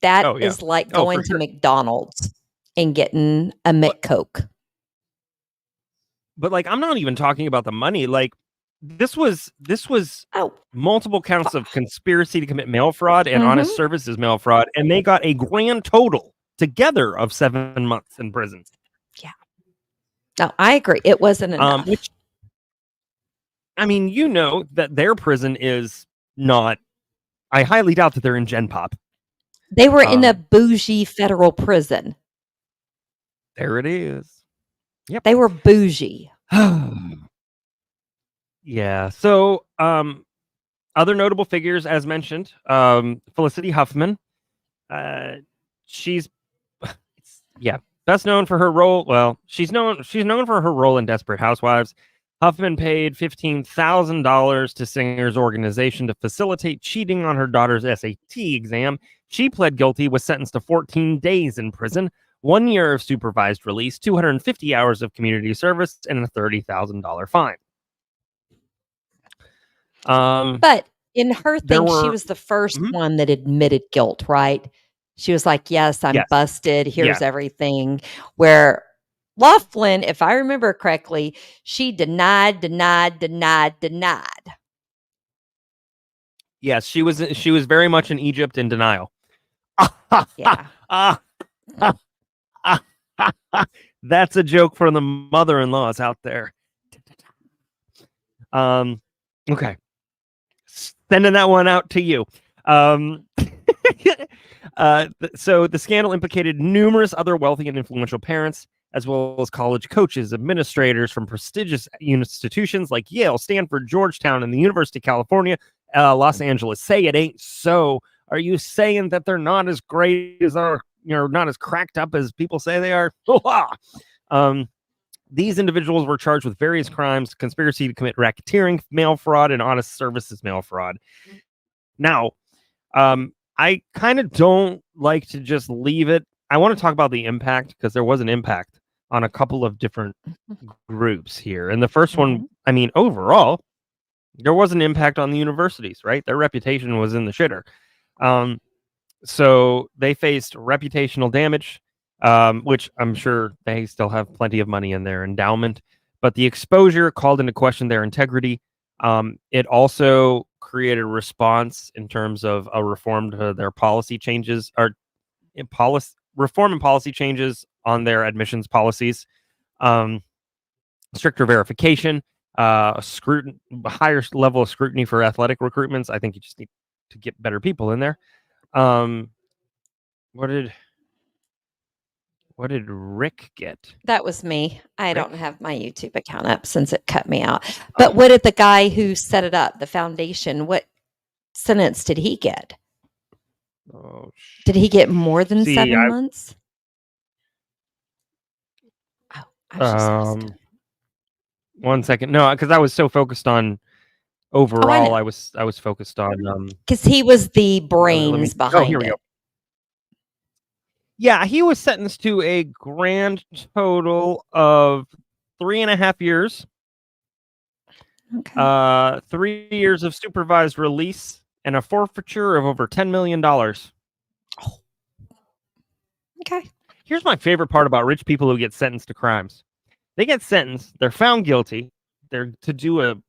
That Oh, yeah. is like Oh, for going to sure. McDonald's and getting a But McCoke. but like, I'm not even talking about the money. Like, this was Oh, multiple counts of conspiracy to commit mail fraud and mhm. honest services mail fraud, and they got a grand total together of 7 months in prison. Yeah. No, I agree. It wasn't enough. Which, I mean, you know that their prison is not. I highly doubt that they're in Gen Pop. They were in a bougie federal prison. There it is. Yep. They were bougie. Yeah. So, other notable figures, as mentioned, Felicity Huffman. She's, best known for her role. Well, she's known for her role in Desperate Housewives. Huffman paid $15,000 to Singer's organization to facilitate cheating on her daughter's SAT exam. She pled guilty, was sentenced to 14 days in prison, 1 year of supervised release, 250 hours of community service, and a $30,000 fine. But in her thing, she was the first one that admitted guilt, right? She was like, yes, I'm busted. Here's everything. Where Loughlin, if I remember correctly, she denied. Yes, she was very much in Egypt in denial. Yeah. That's a joke for the mother-in-laws out there. Okay. Sending that one out to you. So the scandal implicated numerous other wealthy and influential parents, as well as college coaches, administrators from prestigious institutions like Yale, Stanford, Georgetown, and the University of California, Los Angeles. Say it ain't so. Are you saying that they're not as great as not as cracked up as people say they are? These individuals were charged with various crimes, conspiracy to commit racketeering, mail fraud, and honest services mail fraud. Now, I kind of don't like to just leave it. I want to talk about the impact, because there was an impact on a couple of different groups here. And the first one, I mean, overall, there was an impact on the universities, right? Their reputation was in the shitter. So they faced reputational damage, which I'm sure they still have plenty of money in their endowment. But the exposure called into question their integrity. It also created a response in terms of a reform to their policy changes, or reform and policy changes on their admissions policies, stricter verification, scrutiny, higher level of scrutiny for athletic recruitments. I think you just need to get better people in there. What did Rick get? That was me. I don't have my YouTube account up since it cut me out. But what did the guy who set it up, the foundation, what sentence did he get? Did he get more than 7 months? Oh, I was just asking. 1 second. No, because I was so focused on overall. I was focused on because he was the brains behind here we it. go. Yeah, he was sentenced to a grand total of 3.5 years. Okay. 3 years of supervised release and a forfeiture of over $10 million. Oh. Okay. Here's my favorite part about rich people who get sentenced to crimes. They get sentenced, they're found guilty, they're to do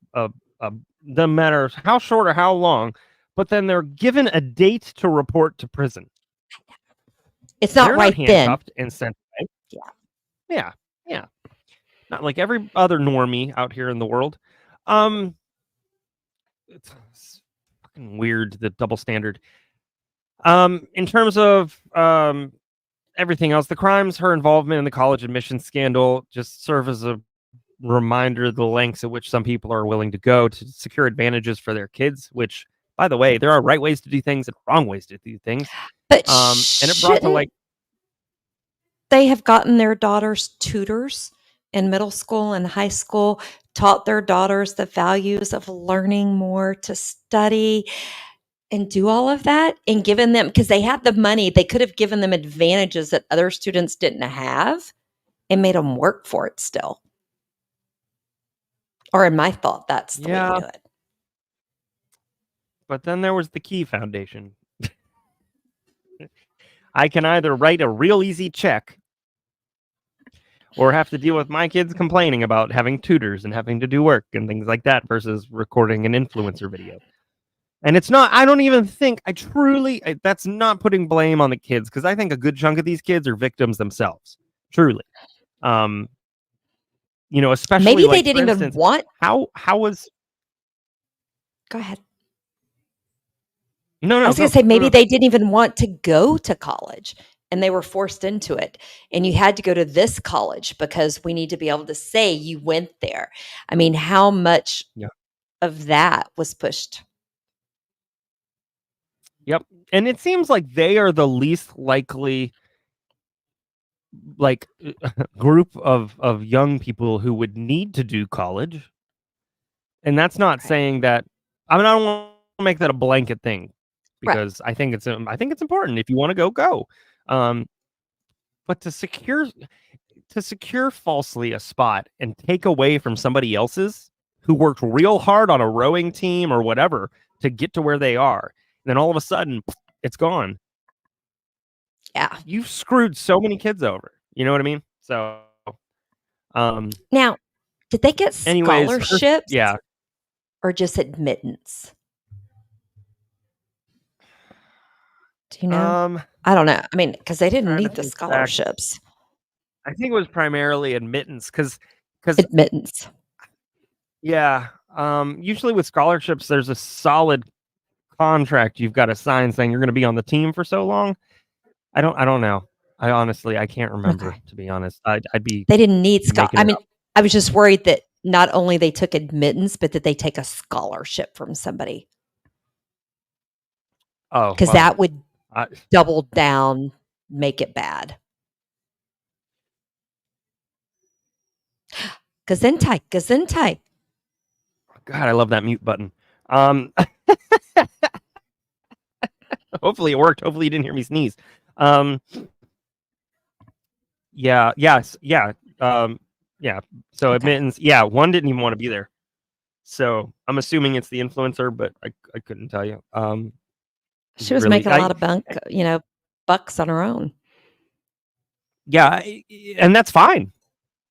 no matter how short or how long, but then they're given a date to report to prison. It's not right then. And sent away. Yeah. Not like every other normie out here in the world. It's fucking weird, the double standard. In terms of everything else, the crimes, her involvement in the college admissions scandal just serve as a reminder of the lengths at which some people are willing to go to secure advantages for their kids, which, by the way, there are right ways to do things and wrong ways to do things. But and it brought to they have gotten their daughters tutors in middle school and high school, taught their daughters the values of learning more, to study and do all of that, and given them, because they had the money, they could have given them advantages that other students didn't have and made them work for it still. Or in my thought, that's the way Yeah. to do it. But then there was the Key Foundation. I can either write a real easy check or have to deal with my kids complaining about having tutors and having to do work and things like that versus recording an influencer video. And it's not, I don't even think, that's not putting blame on the kids, because I think a good chunk of these kids are victims themselves. Truly. Especially Maybe like, they didn't for even instance, want. how was. Go ahead. No, I was going to say maybe they didn't even want to go to college and they were forced into it. And you had to go to this college because we need to be able to say you went there. I mean, how much of that was pushed? Yep. And it seems like they are the least likely group of young people who would need to do college. And that's not saying that, I don't want to make that a blanket thing, because I think it's important. If you want to go. But to secure falsely a spot and take away from somebody else's who worked real hard on a rowing team or whatever to get to where they are, and then all of a sudden it's gone. Yeah. You've screwed so many kids over. You know what I mean? So now, did they get scholarships? Yeah. Or just admittance? Do you know? I don't know. I mean, because they didn't need the scholarships. I think it was primarily admittance, because admittance. Yeah. Usually with scholarships, there's a solid contract you've got to sign saying you're going to be on the team for so long. I don't know. I can't remember, to be honest. I'd be. They didn't need I mean, I was just worried that not only they took admittance, but that they take a scholarship from somebody. Oh, because that would double down, make it bad. Gesundheit. God, I love that mute button. Hopefully it worked. Hopefully you didn't hear me sneeze. Yeah. So admittance. Yeah, one didn't even want to be there. So I'm assuming it's the influencer, but I couldn't tell you. She was making a lot of bucks on her own. Yeah, and that's fine.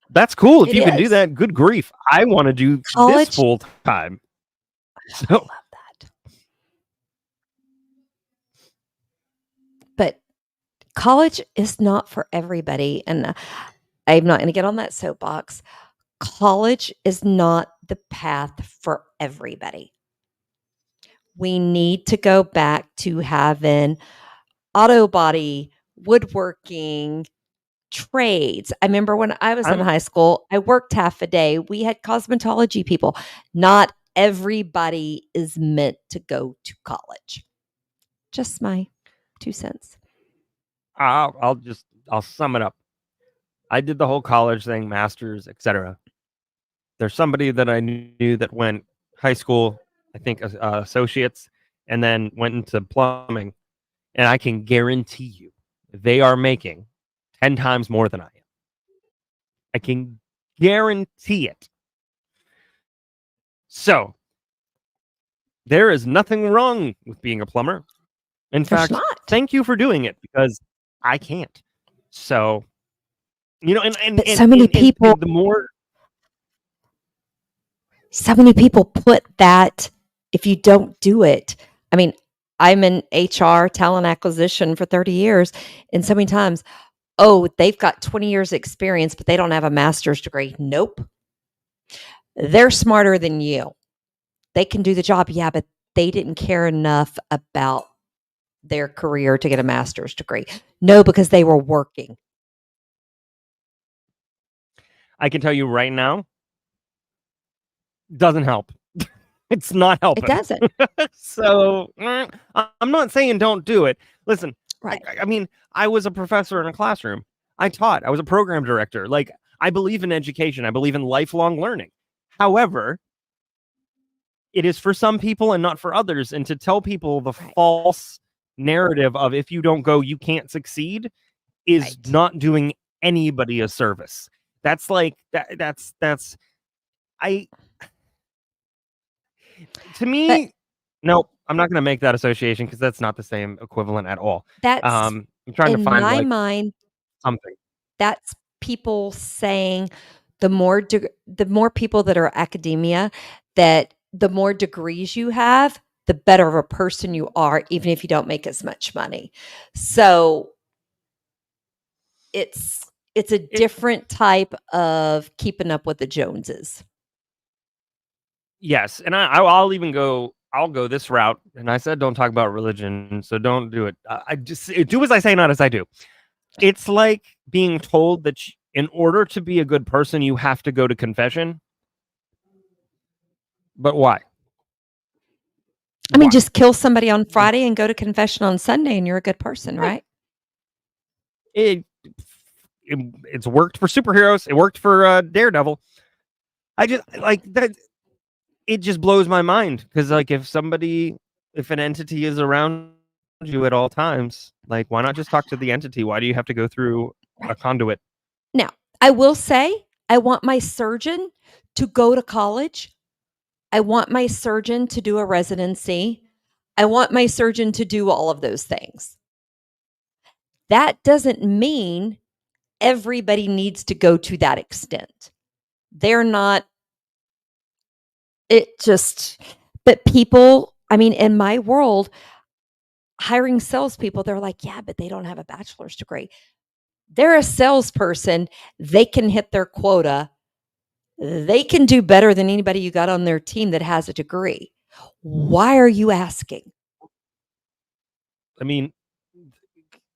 That's cool if you can do that. Good grief. I want to do this full time. So. I love that. But college is not for everybody. And I'm not going to get on that soapbox. College is not the path for everybody. We need to go back to having auto body, woodworking, trades. I remember when I was in high school, I worked half a day. We had cosmetology people. Not everybody is meant to go to college. Just my 2 cents. I'll sum it up. I did the whole college thing, masters, etc. There's somebody that I knew that went high school, I think associates, and then went into plumbing. And I can guarantee you they are making 10 times more than I am. I can guarantee it. So there is nothing wrong with being a plumber. In fact, thank you for doing it, because I can't. So, and so many people, so many people put that, if you don't do it. I mean, I'm in HR, talent acquisition for 30 years, and so many times, they've got 20 years experience, but they don't have a master's degree. Nope. They're smarter than you. They can do the job, yeah, but they didn't care enough about their career to get a master's degree. No, because they were working. I can tell you right now, doesn't help. It's not helping. It doesn't. So I'm not saying don't do it. Listen, right. I mean, I was a professor in a classroom. I taught. I was a program director. Like, I believe in education. I believe in lifelong learning. However, it is for some people and not for others. And to tell people the false narrative of if you don't go, you can't succeed is not doing anybody a service. That's like, To me, no, I'm not going to make that association because that's not the same equivalent at all. That's I'm trying to in find my like mind, something. that's people saying the more people that are academia, that the more degrees you have, the better of a person you are, even if you don't make as much money. So it's a different type of keeping up with the Joneses. Yes, and I'll even go. I'll go this route, and I said don't talk about religion, so don't do it. I just do as I say, not as I do. It's like being told that in order to be a good person, you have to go to confession. But why? I mean, just kill somebody on Friday and go to confession on Sunday, and you're a good person, right? It's worked for superheroes. It worked for Daredevil. I just like that. It just blows my mind because, like, if an entity is around you at all times, like, why not just talk to the entity? Why do you have to go through a conduit? Now, I will say, I want my surgeon to go to college. I want my surgeon to do a residency. I want my surgeon to do all of those things. That doesn't mean everybody needs to go to that extent. They're not, but people, I mean, in my world, hiring salespeople, they're like, yeah, but they don't have a bachelor's degree. They're a salesperson. They can hit their quota. They can do better than anybody you got on their team that has a degree. Why are you asking? I mean,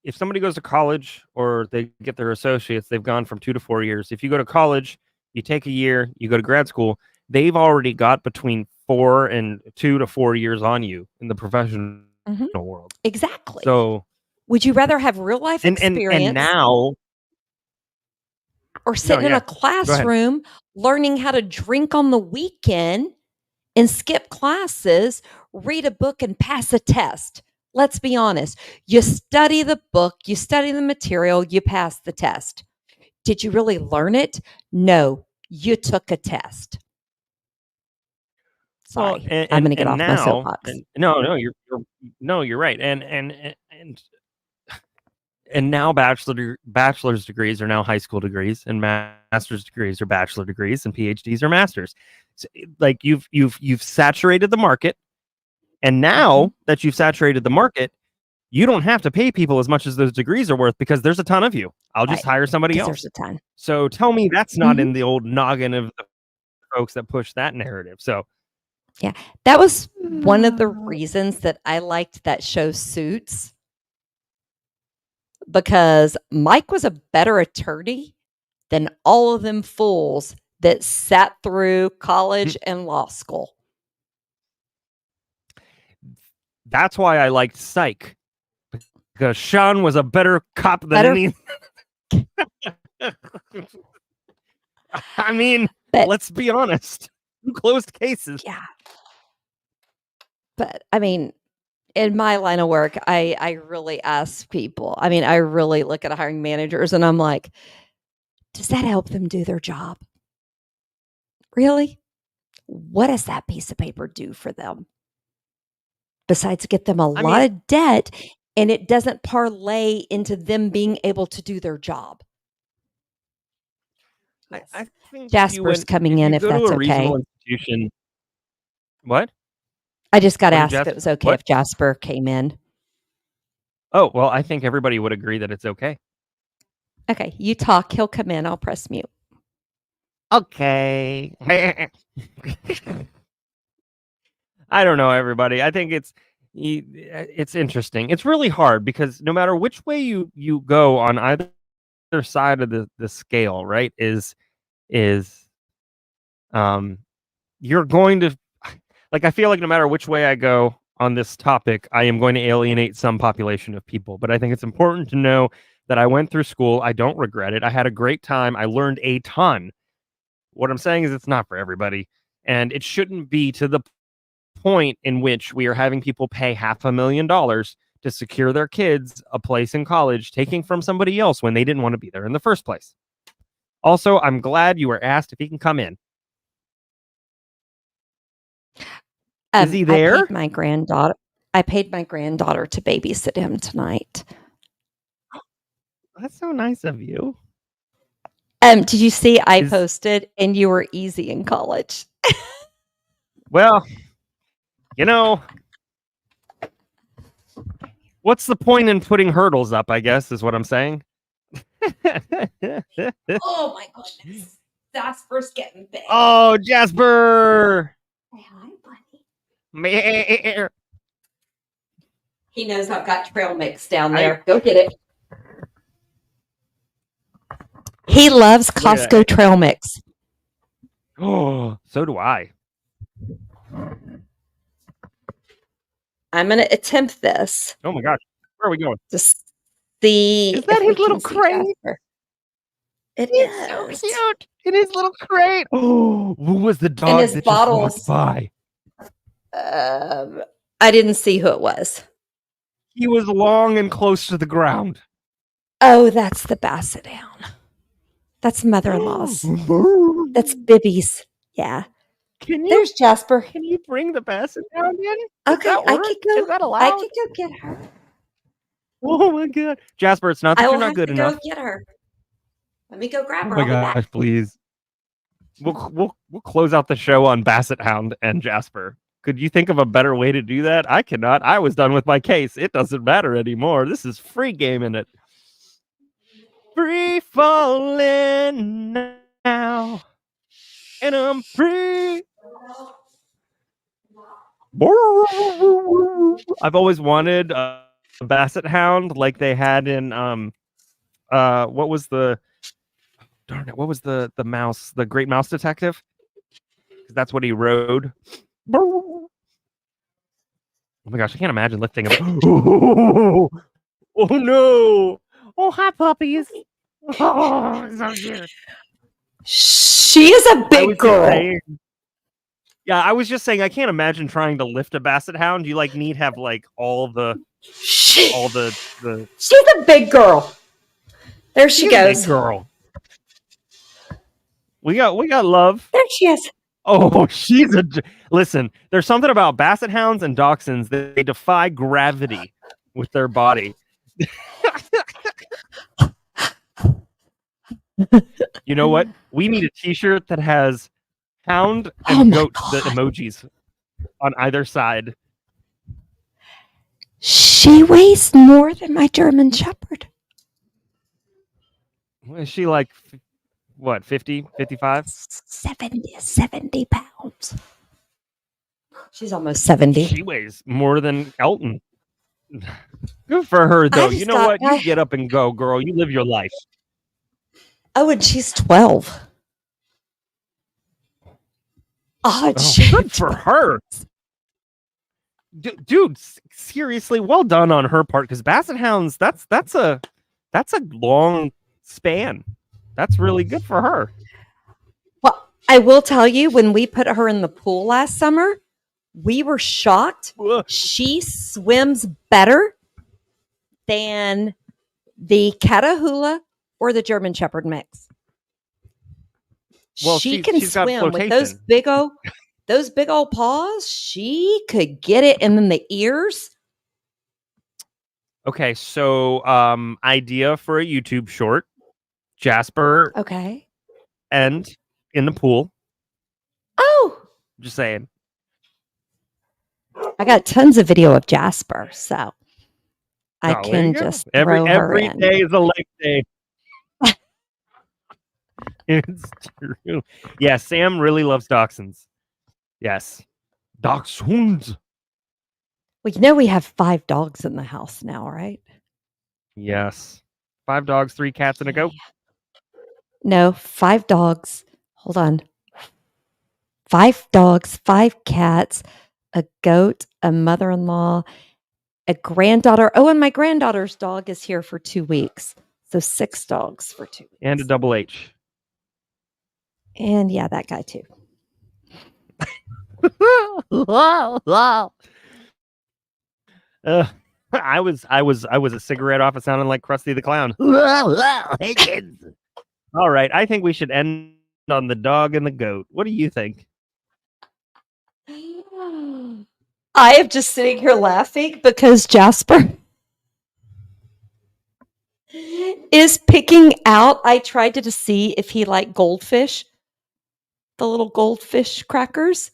if somebody goes to college or they get their associates, they've gone from 2 to 4 years. If you go to college, you take a year, you go to grad school, they've already got between 4 and 2 to 4 years on you in the professional world. Exactly. So, would you rather have real life experience and now, or sit in a classroom learning how to drink on the weekend and skip classes, read a book and pass a test? Let's be honest. You study the book, you study the material, you pass the test. Did you really learn it? No, you took a test. Sorry, well, I'm going to get off my soapbox. You're right. And now bachelor's degrees are now high school degrees, and master's degrees are bachelor degrees, and PhDs are masters. So, like, you've saturated the market, and now that you've saturated the market, you don't have to pay people as much as those degrees are worth because there's a ton of you. I'll just hire somebody else. There's a ton. So tell me that's not in the old noggin of the folks that push that narrative. So yeah, that was one of the reasons that I liked that show Suits, because Mike was a better attorney than all of them fools that sat through college and law school. That's why I liked Psych, because Sean was a better cop than any. I mean, let's be honest. Closed cases. Yeah. But I mean, in my line of work, I really ask people. I mean, I really look at hiring managers and I'm like, does that help them do their job? Really? What does that piece of paper do for them? Besides get them a lot of debt, and it doesn't parlay into them being able to do their job. I think Jasper's coming in, if that's okay. Institution. What? I just got asked if it was okay if Jasper came in. Oh, well, I think everybody would agree that it's okay. Okay, you talk. He'll come in. I'll press mute. Okay. I don't know, everybody. I think it's interesting. It's really hard because no matter which way you go on either side of the scale, right, is you're going to, like, I feel like no matter which way I go on this topic, I am going to alienate some population of people. But I think it's important to know that I went through school. I don't regret it. I had a great time. I learned a ton. What I'm saying is it's not for everybody. And it shouldn't be to the point in which we are having people pay $500,000 to secure their kids a place in college, taking from somebody else when they didn't want to be there in the first place. Also, I'm glad you were asked if he can come in. Is he there? I paid my granddaughter to babysit him tonight. That's so nice of you. Did you see I posted and you were easy in college? Well, you know, what's the point in putting hurdles up, I guess, is what I'm saying. Oh my goodness. Jasper's getting big. Oh, Jasper. Say hi, buddy. Meh. He knows I've got trail mix down there. Go get it. He loves Costco trail mix. Oh, so do I. I'm going to attempt this. Oh my gosh. Where are we going? To see. Is that his little crate? It is so cute. In his little crate. Oh, who was the dog that bottles, just walked by? I didn't see who it was. He was long and close to the ground. Oh, that's the Basset Hound. That's mother-in-law's. That's Bibby's. Yeah. There's Jasper. Can you bring the Basset Hound in? Okay, I could go. Is that allowed? I could go get her. Oh my god, Jasper! It's not that you're not good enough. Go get her. Let me go grab her. Oh my gosh, please. We'll close out the show on Basset Hound and Jasper. Could you think of a better way to do that? I cannot. I was done with my case. It doesn't matter anymore. This is free game in it. Free falling now, and I'm free. I've always wanted a Basset Hound like they had in what was the mouse, the Great Mouse Detective? Because that's what he rode. Oh my gosh, I can't imagine lifting him. Oh no! Oh, hi puppies! Oh, so cute. She is a big girl. Yeah, I was just saying I can't imagine trying to lift a Basset Hound. You need have all the. She's a big girl. There she goes. Big girl. We got love. There she is. Oh, listen. There's something about Basset Hounds and Dachshunds that they defy gravity with their body. You know what? We need a T-shirt that has hound and goat, the emojis on either side. She weighs more than my German Shepherd. Is she like, what, 50, 55? 70 pounds. She's almost 70. She weighs more than Elton. Good for her, though. You know what? You get up and go, girl. You live your life. Oh, and she's 12. Oh, good for her. Dude, seriously, well done on her part, because Basset Hounds, that's a long span. That's really good for her. Well, I will tell you, when we put her in the pool last summer, we were shocked. She swims better than the Catahoula or the German Shepherd mix. Well, she can swim with those big old paws. She could get it in the ears. Okay, so idea for a YouTube short. Jasper. Okay. And in the pool. Oh. Just saying. I got tons of video of Jasper, so I can just throw her in. Every day is a leg day. It's true. Yeah, Sam really loves dachshunds. Yes. Dachshunds. Well, we have 5 dogs in the house now, right? Yes. 5 dogs, 3 cats, and a goat. No, 5 dogs. Hold on. 5 dogs, 5 cats, a goat, a mother-in-law, a granddaughter. Oh, and my granddaughter's dog is here for 2 weeks. So 6 dogs for 2 weeks. And a double H. And yeah, that guy too. I was a cigarette off. It sounded like Krusty the Clown. Hey kids. All right, I think we should end on the dog and the goat. What do you think? I am just sitting here laughing because Jasper is picking out. I tried to see if he liked goldfish, the little goldfish crackers.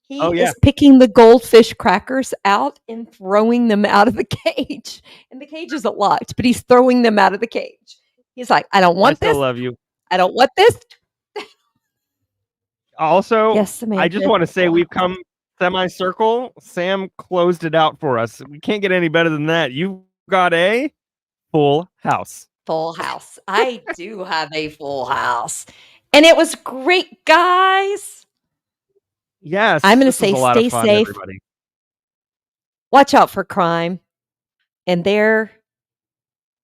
He Oh, yeah. is picking the goldfish crackers out and throwing them out of the cage. And the cage isn't locked, but he's throwing them out of the cage. He's like, I don't I want still this. love you. I don't want this. Also, Yes, I Samantha. just want to say we've come semicircle. Sam closed it out for us. We can't get any better than that. You've got a full house. Full house. I do have a full house. And it was great, guys. Yes. I'm gonna this was say a lot stay of fun, safe. everybody. Watch out for crime. And there,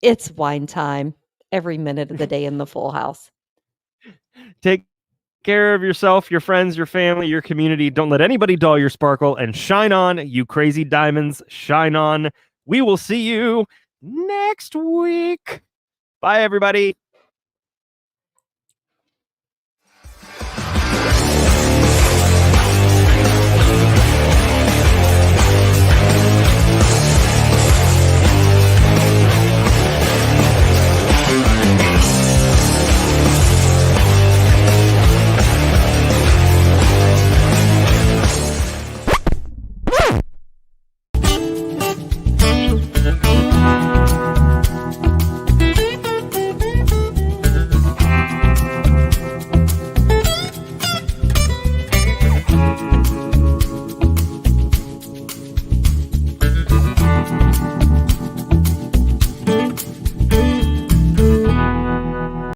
it's wine time every minute of the day in the full house. Take care of yourself, your friends, your family, your community. Don't let anybody dull your sparkle, and shine on, you crazy diamonds. Shine on. We will see you next week. Bye, everybody.